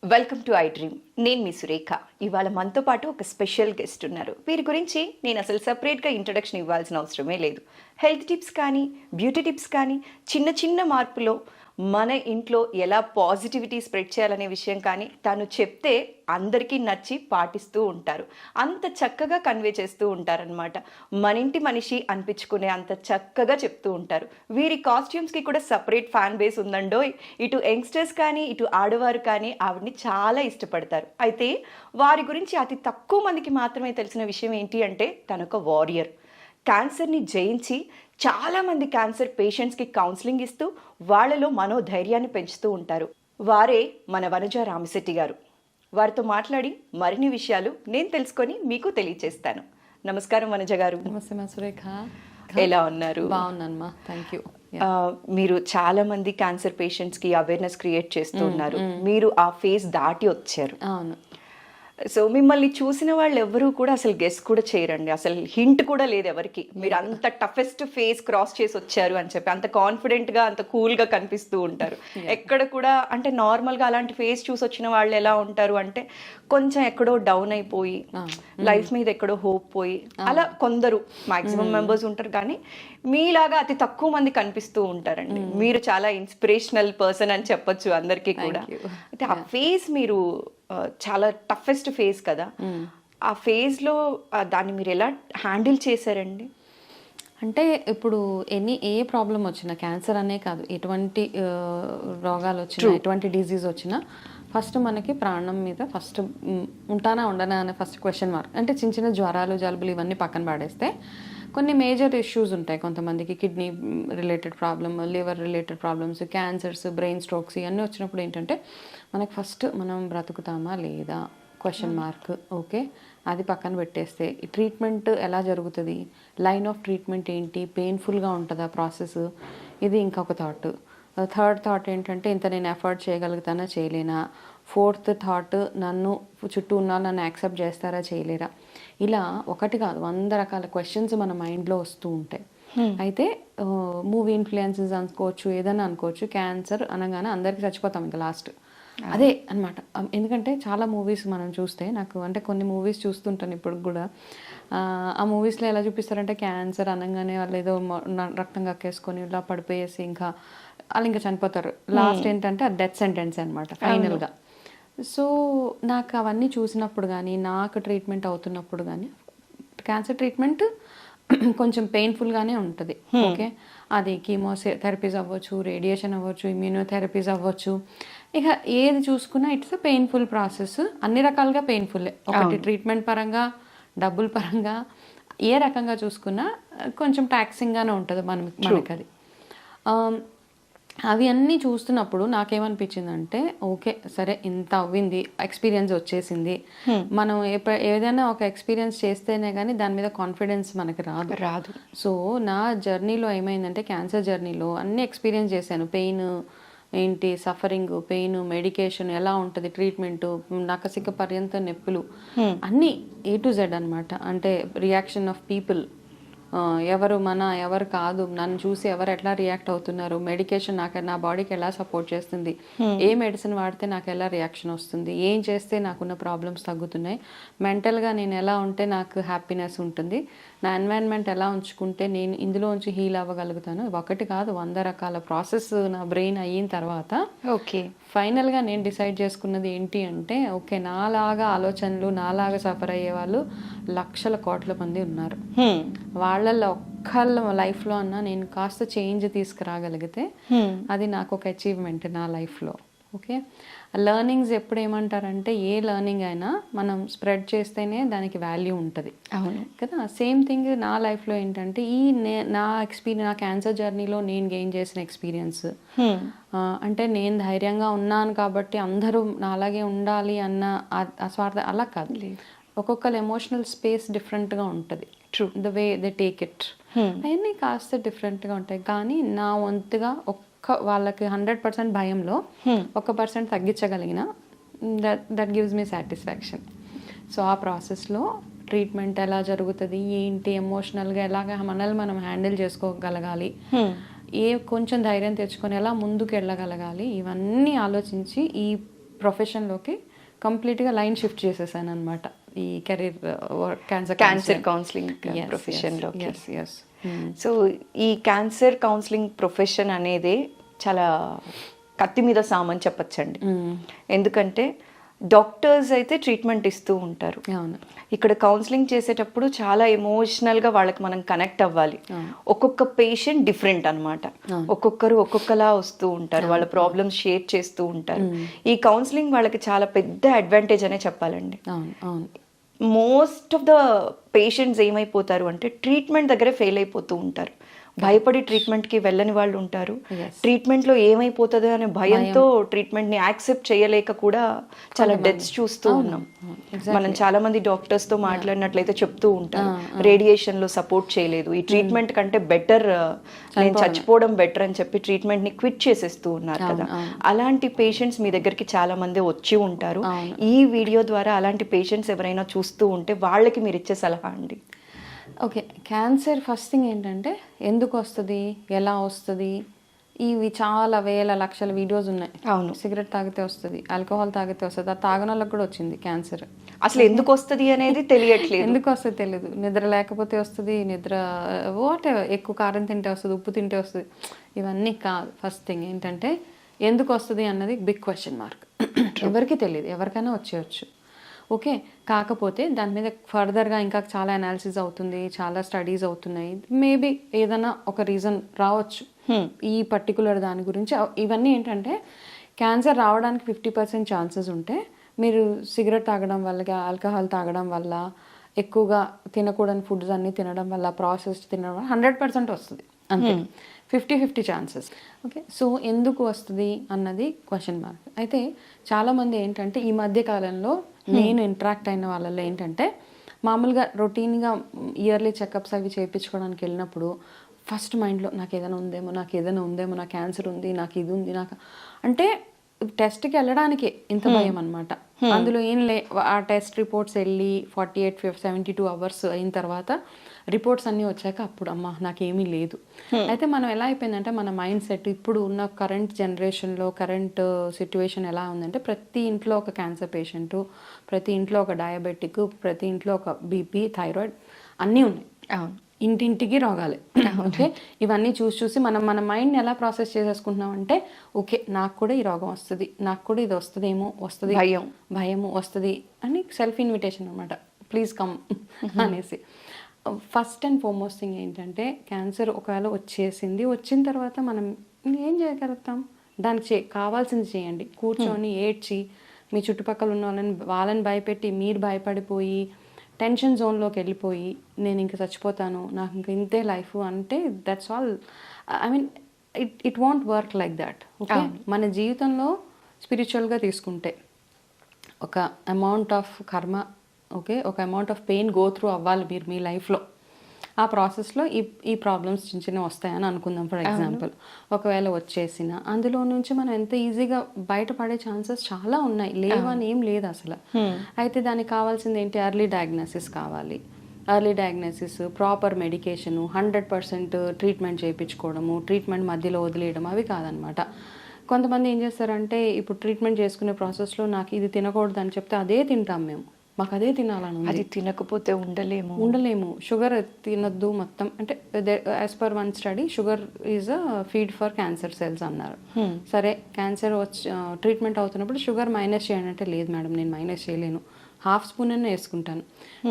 Welcome to I dream. నేను మీ సురేఖ. ఇవాళ మనతో పాటు ఒక స్పెషల్ గెస్ట్ ఉన్నారు. వీరి గురించి నేను అసలు సపరేట్గా ఇంట్రడక్షన్ ఇవ్వాల్సిన అవసరమే లేదు. హెల్త్ టిప్స్ కానీ, బ్యూటీ టిప్స్ కానీ, చిన్న చిన్న మార్పులో మన ఇంట్లో ఎలా పాజిటివిటీ స్ప్రెడ్ చేయాలనే విషయం కానీ తను చెప్తే అందరికీ నచ్చి పాటిస్తూ ఉంటారు. అంత చక్కగా కన్వే చేస్తూ ఉంటారనమాట. మన ఇంటి మనిషి అనిపించుకునే అంత చక్కగా చెప్తూ ఉంటారు. వీరి కాస్ట్యూమ్స్కి కూడా సపరేట్ ఫ్యాన్ బేస్ ఉందండో. ఇటు యంగ్స్టర్స్ కానీ, ఇటు ఆడవారు కానీ ఆవిడని చాలా ఇష్టపడతారు. అయితే వారి గురించి అతి తక్కువ మందికి మాత్రమే తెలిసిన విషయం ఏంటి అంటే తనొక వారియర్. క్యాన్సర్ని జయించి చాలామంది క్యాన్సర్ పేషెంట్స్కి కౌన్సిలింగ్ ఇస్తూ వాళ్ళలో మనోధైర్యాన్ని పెంచుతూ ఉంటారు. వారే మన వనజ రామశెట్టి గారు. వారితో మాట్లాడి మరిన్ని విషయాలు నేను తెలుసుకొని మీకు తెలియచేస్తాను. నమస్కారం వనజ గారు. నమస్తే సురేఖ. ఎలా ఉన్నారు? బాగున్నానమ్మా, థ్యాంక్ యూ. మీరు చాలా మంది క్యాన్సర్ పేషెంట్స్కి అవేర్నెస్ క్రియేట్ చేస్తూ ఉన్నారు. మీరు ఆ ఫేజ్ దాటి వచ్చారు. అవును. సో మిమ్మల్ని చూసిన వాళ్ళు ఎవరు కూడా అసలు గెస్ కూడా చేయరండి. అసలు హింట్ కూడా లేదు ఎవరికి. మీరు అంత టఫెస్ట్ ఫేస్ క్రాస్ చేసి వచ్చారు అని చెప్పి అంత కాన్ఫిడెంట్గా, అంత కూల్గా కనిపిస్తూ ఉంటారు. ఎక్కడ కూడా అంటే నార్మల్గా అలాంటి ఫేస్ చూసి వచ్చిన వాళ్ళు ఎలా ఉంటారు అంటే కొంచెం ఎక్కడో డౌన్ అయిపోయి, లైఫ్ మీద ఎక్కడో హోప్ పోయి, అలా కొందరు మాక్సిమం మెంబర్స్ ఉంటారు. కానీ మీలాగా అతి తక్కువ మంది కనిపిస్తూ ఉంటారండి. మీరు చాలా ఇన్స్పిరేషనల్ పర్సన్ అని చెప్పొచ్చు అందరికీ కూడా. అయితే ఆ ఫేస్ మీరు చాలా టఫెస్ట్ ఫేజ్ కదా, ఆ ఫేజ్లో దాన్ని మీరు ఎలా హ్యాండిల్ చేశారండి? అంటే ఇప్పుడు ఏ ప్రాబ్లం వచ్చినా, క్యాన్సర్ అనే కాదు, ఎటువంటి రోగాలు వచ్చినా, ఎటువంటి డిజీజ్ వచ్చినా ఫస్ట్ మనకి ప్రాణం మీద ఫస్ట్ ఉంటానా ఉండనా అనే ఫస్ట్ క్వశ్చన్ మార్క్. అంటే చిన్న చిన్న జ్వరాలు, జలుబులు ఇవన్నీ పక్కన పడేస్తే కొన్ని మేజర్ ఇష్యూస్ ఉంటాయి. కొంతమందికి kidney related problem, liver related problems, cancers, brain strokes ఇవన్నీ వచ్చినప్పుడు ఏంటంటే మనకు ఫస్ట్ మనం బ్రతుకుతామా లేదా క్వశ్చన్ మార్క్. ఓకే, అది పక్కన పెట్టేస్తే ఈ ట్రీట్మెంట్ ఎలా జరుగుతుంది, లైన్ ఆఫ్ ట్రీట్మెంట్ ఏంటి, పెయిన్ఫుల్గా ఉంటుందా ప్రాసెస్, ఇది ఇంకొక థాట్. థర్డ్ థాట్ ఏంటంటే ఇంత నేను ఎఫర్ట్ చేయగలుగుతానా చేయలేనా. ఫోర్త్ థాట్ నన్ను చుట్టూ ఉన్న నన్ను యాక్సెప్ట్ చేస్తారా చేయలేరా. ఇలా ఒకటి కాదు 100 రకాల క్వశ్చన్స్ మన మైండ్లో వస్తూ ఉంటాయి. అయితే మూవీ ఇన్ఫ్లుయెన్సెస్ అనుకోవచ్చు, ఏదైనా అనుకోవచ్చు. క్యాన్సర్ అనగానే అందరికీ చచ్చిపోతాం ఇంకా లాస్ట్ అదే అనమాట. ఎందుకంటే చాలా మూవీస్ మనం చూస్తే, నాకు అంటే కొన్ని మూవీస్ చూస్తుంటాను ఇప్పుడు కూడా, ఆ మూవీస్లో ఎలా చూపిస్తారంటే క్యాన్సర్ అనగానే వాళ్ళు ఏదో రక్తం కక్కేసుకొని ఇలా పడిపోయేసి ఇంకా వాళ్ళు ఇంకా చనిపోతారు. లాస్ట్ ఏంటంటే అది డెత్ సెంటెన్స్ అనమాట ఫైనల్గా. సో నాకు అవన్నీ చూసినప్పుడు కానీ, నాకు ట్రీట్మెంట్ అవుతున్నప్పుడు కానీ, క్యాన్సర్ ట్రీట్మెంట్ కొంచెం పెయిన్ఫుల్గానే ఉంటుంది. ఓకే, అది కీమోథెరపీస్ అవ్వచ్చు, రేడియేషన్ అవ్వచ్చు, ఇమ్యూనోథెరపీస్ అవ్వచ్చు. ఇక ఏది చూసుకున్నా ఇట్స్ పెయిన్ఫుల్ ప్రాసెస్. అన్ని రకాలుగా పెయిన్ఫుల్లే. ఒకటి ట్రీట్మెంట్ పరంగా, డబ్బుల పరంగా, ఏ రకంగా చూసుకున్నా కొంచెం టాక్సింగ్గానే ఉంటుంది మనకి అది. అవి అన్నీ చూస్తున్నప్పుడు నాకేమనిపించిందంటే ఓకే సరే, ఇంత అవ్వింది, ఎక్స్పీరియన్స్ వచ్చేసింది. మనం ఏదైనా ఒక ఎక్స్పీరియన్స్ చేస్తేనే కానీ దాని మీద కాన్ఫిడెన్స్ మనకి రాదు. సో నా జర్నీలో ఏమైందంటే, క్యాన్సర్ జర్నీలో అన్నీ ఎక్స్పీరియన్స్ చేశాను. పెయిన్ ఏంటి, సఫరింగ్, పెయిన్, మెడికేషన్ ఎలా ఉంటుంది, ట్రీట్మెంటు, నకసిక పర్యంత నొప్పులు, అన్నీ A to Z అనమాట. అంటే రియాక్షన్ ఆఫ్ పీపుల్, ఎవరు ఎవరు కాదు, నన్ను చూసి ఎవరు ఎట్లా రియాక్ట్ అవుతున్నారు, మెడికేషన్ నా బాడీకి ఎలా సపోర్ట్ చేస్తుంది, ఏ మెడిసిన్ వాడితే నాకు ఎలా రియాక్షన్ వస్తుంది, ఏం చేస్తే నాకున్న ప్రాబ్లమ్స్ తగ్గుతున్నాయి, మెంటల్గా నేను ఎలా ఉంటే నాకు హ్యాపీనెస్ ఉంటుంది, నా ఎన్వైరన్మెంట్ ఎలా ఉంచుకుంటే నేను ఇందులోంచి హీల్ అవ్వగలుగుతాను. ఒకటి కాదు 100 రకాల ప్రాసెస్ నా బ్రెయిన్ అయిన తర్వాత ఓకే ఫైనల్గా నేను డిసైడ్ చేసుకున్నది ఏంటి అంటే, ఓకే నాలాగా ఆలోచనలు, నాలాగా సఫర్ అయ్యే వాళ్ళు లక్షల కోట్ల మంది ఉన్నారు. వాళ్ళల్లో ఒక్కళ్ళ లైఫ్లో అన్నా నేను కాస్త చేంజ్ తీసుకురాగలిగితే అది నాకు ఒక అచీవ్మెంట్ నా లైఫ్లో. ఓకే, లెర్నింగ్స్ ఎప్పుడు ఏమంటారంటే, ఏ లెర్నింగ్ అయినా మనం స్ప్రెడ్ చేస్తేనే దానికి వాల్యూ ఉంటుంది. అవును కదా. సేమ్ థింగ్ నా లైఫ్లో ఏంటంటే, నా క్యాన్సర్ జర్నీలో నేను గెయిన్ చేసిన ఎక్స్పీరియన్స్ అంటే, నేను ధైర్యంగా ఉన్నాను కాబట్టి అందరూ నా అలాగే ఉండాలి అన్న స్వార్థ అలా కాదు. ఒక్కొక్కరు ఎమోషనల్ స్పేస్ డిఫరెంట్గా ఉంటుంది. The way they take it అవన్నీ కాస్త డిఫరెంట్గా ఉంటాయి. కానీ నా వంతుగా వాళ్ళకి 100% భయంలో 1% తగ్గించగలిగిన that gives me satisfaction. So ఆ ప్రాసెస్లో ట్రీట్మెంట్ ఎలా జరుగుతుంది, ఏంటి, ఎమోషనల్గా ఎలాగ మనల్ని మనం హ్యాండిల్ చేసుకోగలగాలి, కొంచెం ధైర్యం తెచ్చుకొని ఎలా ముందుకు వెళ్ళగలగాలి, ఇవన్నీ ఆలోచించి ఈ ప్రొఫెషన్లోకి కంప్లీట్గా లైన్ షిఫ్ట్ చేసేసాను అనమాట, ఈ కెరీర్ క్యాన్సర్ కౌన్సిలింగ్ ప్రొఫెషన్లో. సో ఈ క్యాన్సర్ కౌన్సిలింగ్ ప్రొఫెషన్ అనేది చాలా కత్తి మీద సామని చెప్పచ్చండి. ఎందుకంటే డాక్టర్స్ అయితే ట్రీట్మెంట్ ఇస్తూ ఉంటారు, అవును. ఇక్కడ కౌన్సిలింగ్ చేసేటప్పుడు చాలా ఎమోషనల్గా వాళ్ళకి మనం కనెక్ట్ అవ్వాలి. ఒక్కొక్క పేషెంట్ డిఫరెంట్ అన్నమాట, ఒక్కొక్కరు ఒక్కొక్కలా వస్తూ ఉంటారు, వాళ్ళ ప్రాబ్లమ్స్ షేర్ చేస్తూ ఉంటారు. ఈ కౌన్సిలింగ్ వాళ్ళకి చాలా పెద్ద అడ్వాంటేజ్ అనే చెప్పాలండి. మోస్ట్ ఆఫ్ ద పేషెంట్స్ ఏమైపోతారు అంటే ట్రీట్మెంట్ దగ్గరే ఫెయిల్ అయిపోతూ ఉంటారు, భయపడి ట్రీట్మెంట్కి వెళ్ళని వాళ్ళు ఉంటారు. ట్రీట్మెంట్లో ఏమైపోతుంది అనే భయంతో ట్రీట్మెంట్ని యాక్సెప్ట్ చేయలేక కూడా చాలా డెత్స్ చూస్తూ ఉన్నాం. మనం చాలా మంది డాక్టర్స్తో మాట్లాడినట్లయితే చెప్తూ ఉంటారు, రేడియేషన్లో సపోర్ట్ చేయలేదు, ఈ ట్రీట్మెంట్ కంటే బెటర్ నేను చచ్చిపోవడం బెటర్ అని చెప్పి ట్రీట్మెంట్ని క్విట్ చేసేస్తూ ఉన్నారు కదా. అలాంటి పేషెంట్స్ మీ దగ్గరికి చాలా మంది వచ్చి ఉంటారు. ఈ వీడియో ద్వారా అలాంటి పేషెంట్స్ ఎవరైనా చూస్తూ ఉంటే వాళ్ళకి మీరు ఇచ్చే సలహా అండి? ఓకే, క్యాన్సర్ ఫస్ట్ థింగ్ ఏంటంటే ఎందుకు వస్తుంది, ఎలా వస్తుంది, ఇవి చాలా వేల లక్షల వీడియోస్ ఉన్నాయి. అవును, సిగరెట్ తాగితే వస్తుంది, ఆల్కహాల్ తాగితే వస్తుంది, ఆ తాగిన వాళ్ళకి కూడా వచ్చింది క్యాన్సర్. అసలు ఎందుకు వస్తుంది అనేది తెలియట్లేదు, ఎందుకు వస్తుంది తెలియదు, నిద్ర లేకపోతే వస్తుంది, నిద్ర వాట్ ఎక్కువ కారం తింటే వస్తుంది, ఉప్పు తింటే వస్తుంది, ఇవన్నీ కాదు. ఫస్ట్ థింగ్ ఏంటంటే ఎందుకు వస్తుంది అన్నది బిగ్ క్వశ్చన్ మార్క్. ఎవరికి తెలియదు, ఎవరికైనా వచ్చేయచ్చు. ఓకే, కాకపోతే దాని మీద ఫర్దర్గా ఇంకా చాలా అనాలిసిస్ అవుతుంది, చాలా స్టడీస్ అవుతున్నాయి, మేబీ ఏదైనా ఒక రీజన్ రావచ్చు ఈ పర్టికులర్ దాని గురించి. ఇవన్నీ ఏంటంటే క్యాన్సర్ రావడానికి 50% ఛాన్సెస్ ఉంటే మీరు సిగరెట్ తాగడం వల్ల, ఆల్కహాల్ తాగడం వల్ల, ఎక్కువగా తినకూడని ఫుడ్స్ అన్నీ తినడం వల్ల, ప్రాసెస్ తినడం వల్ల 100% వస్తుంది, అంతే. 50-50 ఛాన్సెస్. ఓకే, సో ఎందుకు వస్తుంది అన్నది క్వశ్చన్ మార్క్. అయితే చాలామంది ఏంటంటే ఈ మధ్య కాలంలో నేను ఇంటరాక్ట్ అయిన వాళ్ళలో ఏంటంటే మామూలుగా రొటీన్గా ఇయర్లీ చెకప్స్ అవి చేయించుకోవడానికి వెళ్ళినప్పుడు ఫస్ట్ మైండ్లో నాకు ఏదైనా ఉందేమో, నాకు క్యాన్సర్ ఉంది, నాకు ఇది ఉంది, నాకు అంటే టెస్ట్కి వెళ్ళడానికే ఇంత భయం అనమాట. అందులో ఏం ఆ టెస్ట్ రిపోర్ట్స్ వెళ్ళి 48-72 అవర్స్ అయిన తర్వాత రిపోర్ట్స్ అన్నీ వచ్చాక అప్పుడు అమ్మ నాకేమీ లేదు. అయితే మనం ఎలా అయిపోయిందంటే మన మైండ్ సెట్ ఇప్పుడు ఉన్న కరెంట్ జనరేషన్లో, కరెంట్ సిచ్యువేషన్ ఎలా ఉందంటే ప్రతి ఇంట్లో ఒక క్యాన్సర్ పేషెంటు, ప్రతి ఇంట్లో ఒక డయాబెటిక్, ప్రతి ఇంట్లో ఒక బీపీ, థైరాయిడ్ అన్నీ ఉన్నాయి. ఇంటింటికి రోగాలే. ఓకే, ఇవన్నీ చూసి మన మైండ్ని ఎలా ప్రాసెస్ చేసేసుకుంటున్నాం అంటే ఓకే నాకు కూడా ఈ రోగం వస్తుంది, నాకు కూడా ఇది వస్తుందేమో, వస్తుంది, భయము వస్తుంది అని సెల్ఫ్ ఇన్విటేషన్ అనమాట, ప్లీజ్ కమ్ అనేసి. ఫస్ట్ అండ్ ఫార్మోస్ట్ థింగ్ ఏంటంటే క్యాన్సర్ ఒకవేళ వచ్చిన తర్వాత మనం ఏం చేయగలుగుతాం, దానికి కావాల్సింది చేయండి. కూర్చొని ఏడ్చి మీ చుట్టుపక్కల ఉన్న వాళ్ళని భయపెట్టి మీరు భయపడిపోయి టెన్షన్ జోన్లోకి వెళ్ళిపోయి నేను ఇంక చచ్చిపోతాను, నాకు ఇంక ఇంతే లైఫ్ అంటే that's all. I mean it want work like that. Okay, మన జీవితంలో స్పిరిచువల్గా తీసుకుంటే ఒక అమౌంట్ ఆఫ్ కర్మ, ఓకే, ఒక amount of pain go through అవ్వాలి మీరు మీ లైఫ్లో. ఆ ప్రాసెస్లో ఈ ప్రాబ్లమ్స్ చిన్న వస్తాయని అనుకుందాం. ఫర్ ఎగ్జాంపుల్ ఒకవేళ వచ్చేసిన అందులో నుంచి మనం ఎంత ఈజీగా బయటపడే ఛాన్సెస్ చాలా ఉన్నాయి, లేవని ఏం లేదు అసలు. అయితే దానికి కావాల్సింది ఏంటి, ఎర్లీ డయాగ్నోసిస్ కావాలి. Early diagnosis, proper medication, 100% treatment చేయించుకోవడము, ట్రీట్మెంట్ మధ్యలో వదిలేయడం అవి కాదనమాట. కొంతమంది ఏం చేస్తారంటే ఇప్పుడు ట్రీట్మెంట్ చేసుకునే ప్రాసెస్లో నాకు ఇది తినకూడదు అని చెప్తే అదే తింటాం మేము, మాకు అదే తినాలని, అది తినకపోతే ఉండలేము. షుగర్ తినొద్దు మొత్తం అంటే as per one study sugar is a feed for cancer cells అన్నారు. సరే క్యాన్సర్ ట్రీట్మెంట్ అవుతున్నప్పుడు షుగర్ మైనస్ చేయండి అంటే లేదు మేడం నేను మైనస్ చేయలేను, 1/2 స్పూన్ అన్న వేసుకుంటాను.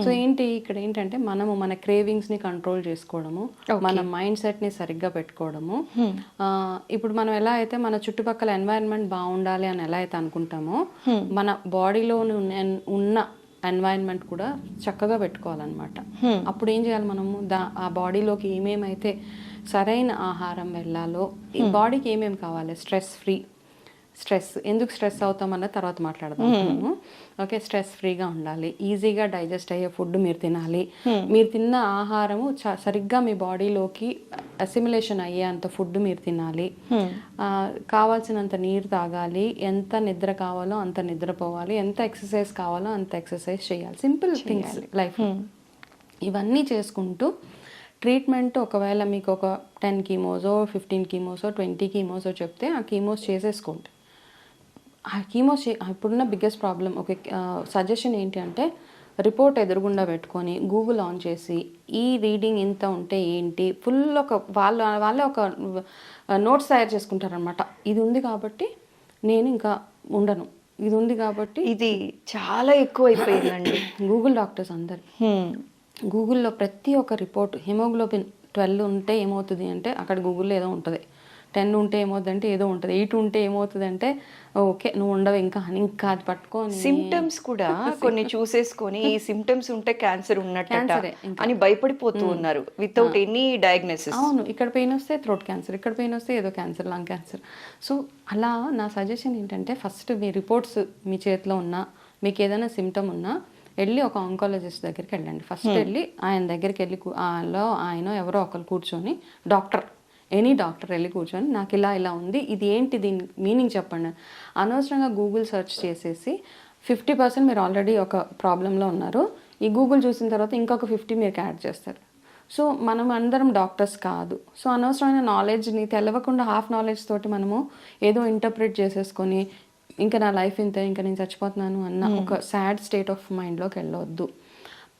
సో ఏంటి ఇక్కడ ఏంటంటే మనము మన క్రేవింగ్స్ని కంట్రోల్ చేసుకోవడము, మన మైండ్ సెట్ని సరిగ్గా పెట్టుకోవడము. ఇప్పుడు మనం ఎలా అయితే మన చుట్టుపక్కల ఎన్వైరన్మెంట్ బాగుండాలి అని ఎలా అయితే అనుకుంటామో మన బాడీలో ఉన్న ఎన్వైరన్మెంట్ కూడా చక్కగా పెట్టుకోవాలన్నమాట. అప్పుడు ఏం చేయాలి మనము ఆ బాడీలోకి ఏమేమైతే సరైన ఆహారం వెళ్ళాలో, ఈ బాడీకి ఏమేమి కావాలి, స్ట్రెస్ ఎందుకు స్ట్రెస్ అవుతామన్న తర్వాత మాట్లాడదాం. ఓకే, స్ట్రెస్ ఫ్రీగా ఉండాలి, ఈజీగా డైజెస్ట్ అయ్యే ఫుడ్ మీరు తినాలి, మీరు తిన్న ఆహారము సరిగ్గా మీ బాడీలోకి అసిమిలేషన్ అయ్యే అంత ఫుడ్ మీరు తినాలి, కావాల్సినంత నీరు తాగాలి, ఎంత నిద్ర కావాలో అంత నిద్రపోవాలి, ఎంత ఎక్సర్సైజ్ కావాలో అంత ఎక్సర్సైజ్ చేయాలి. Simple things life. ఇవన్నీ చేసుకుంటూ ట్రీట్మెంట్ ఒకవేళ మీకు ఒక 10 కీమోసో 15 కీమోసో 20 కీమోసో చెప్తే ఆ కీమోస్ చేసేసుకోండి. ఆ కీమోస్ ఇప్పుడున్న బిగ్గెస్ట్ ప్రాబ్లం ఒక సజెషన్ ఏంటి అంటే రిపోర్ట్ ఎదురుగుండా పెట్టుకొని గూగుల్ ఆన్ చేసి ఈ రీడింగ్ ఇంత ఉంటే ఏంటి ఫుల్ ఒక వాళ్ళే ఒక నోట్స్ తయారు చేసుకుంటారనమాట. ఇది ఉంది కాబట్టి నేను ఇంకా ఉండను, ఇది ఉంది కాబట్టి. ఇది చాలా ఎక్కువ అయిపోయిందండి. గూగుల్ డాక్టర్స్ అందరు గూగుల్లో ప్రతి ఒక్క రిపోర్ట్ హిమోగ్లోబిన్ 12 ఉంటే ఏమవుతుంది అంటే అక్కడ గూగుల్లో ఏదో ఉంటుంది, 10 ఉంటే ఏమవుతుంది అంటే ఏదో ఉంటుంది, 8 ఉంటే ఏమవుతుంది అంటే ఓకే నువ్వు ఉండవు ఇంకా అది పట్టుకొని సిమ్టమ్స్ కూడా కొన్ని చూసేసుకొని ఈ సిమ్టమ్స్ ఉంటే క్యాన్సర్ ఉన్నట్ట అని భయపడిపోతూ ఉన్నారు వితౌట్ ఎనీ డయాగ్నోసిస్. అవును, ఇక్కడ పెయిన్ వస్తే థ్రోట్ క్యాన్సర్, ఇక్కడ పెయిన్ వస్తే ఏదో క్యాన్సర్, లంగ్ క్యాన్సర్. సో అలా నా సజెషన్ ఏంటంటే ఫస్ట్ మీ రిపోర్ట్స్ మీ చేతిలో ఉన్నా మీకు ఏదైనా సిమ్టమ్ ఉన్నా వెళ్ళి ఒక ఆంకాలజిస్ట్ దగ్గరికి వెళ్ళండి. ఫస్ట్ వెళ్ళి ఆయన దగ్గరికి వెళ్ళి ఆయన ఎవరో ఒకరు కూర్చొని డాక్టర్ ఎనీ డాక్టర్ వెళ్ళి కూర్చొని నాకు ఇలా ఉంది, ఇది ఏంటి, దీని మీనింగ్ చెప్పండి. అనవసరంగా గూగుల్ సెర్చ్ చేసేసి 50% మీరు ఆల్రెడీ ఒక ప్రాబ్లంలో ఉన్నారు, ఈ గూగుల్ చూసిన తర్వాత ఇంకొక 50 మీరు యాడ్ చేస్తారు. సో మనం అందరం డాక్టర్స్ కాదు. సో అనవసరమైన నాలెడ్జ్ని తెలవకుండా హాఫ్ నాలెడ్జ్ తోటి మనము ఏదో ఇంటర్ప్రిట్ చేసేసుకొని ఇంకా నా లైఫ్ ఇంతే, ఇంకా నేను చచ్చిపోతున్నాను అన్న ఒక సాడ్ స్టేట్ ఆఫ్ మైండ్లోకి వెళ్ళవద్దు.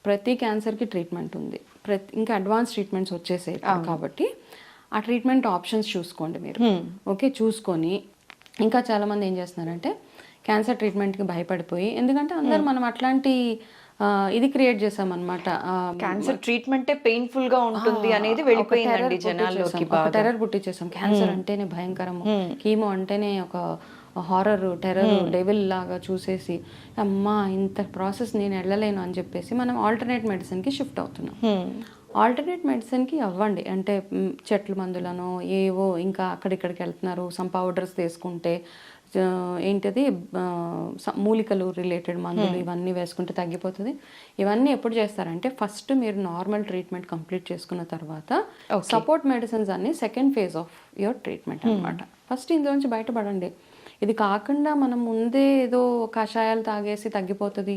ప్రతి క్యాన్సర్కి ట్రీట్మెంట్ ఉంది, ఇంకా అడ్వాన్స్ ట్రీట్మెంట్స్ వచ్చేసాయి కాబట్టి ఆ ట్రీట్మెంట్ ఆప్షన్స్ చూసుకోండి మీరు. ఓకే, చూసుకొని ఇంకా చాలామంది ఏం చేస్తున్నారంటే క్యాన్సర్ ట్రీట్మెంట్కి భయపడిపోయి, ఎందుకంటే అందరు మనం అట్లాంటి ఇది క్రియేట్ చేసామన్నమాట. క్యాన్సర్ ట్రీట్మెంటే పెయిన్ఫుల్ గా ఉంటుంది అనేది వెళ్ళిపోయిందండి జనాల్లోకి. టెర్రర్ పుట్టించేసాం, క్యాన్సర్ అంటేనే భయంకరము, కీమో అంటేనే ఒక హారర్ టెర్రర్ డెవిల్ లాగా చూసేసి అమ్మా ఇంత ప్రాసెస్ నేను వెళ్ళలేను అని చెప్పేసి మనం ఆల్టర్నేట్ మెడిసిన్కి షిఫ్ట్ అవుతున్నాం. ఆల్టర్నేట్ మెడిసిన్కి అవ్వండి అంటే చెట్ల మందులను ఏవో ఇంకా అక్కడిక్కడికి వెళ్తున్నారు, సమ్ పౌడర్స్ తీసుకుంటే ఏంటిది మూలికలు రిలేటెడ్ మందులు ఇవన్నీ వేసుకుంటే తగ్గిపోతుంది. ఇవన్నీ ఎప్పుడు చేస్తారంటే ఫస్ట్ మీరు నార్మల్ ట్రీట్మెంట్ కంప్లీట్ చేసుకున్న తర్వాత సపోర్ట్ మెడిసిన్స్ అన్ని second phase of your treatment అనమాట. ఫస్ట్ ఇందులోంచి బయటపడండి. ఇది కాకుండా మనం ముందే ఏదో కషాయాలు తాగేసి తగ్గిపోతుంది,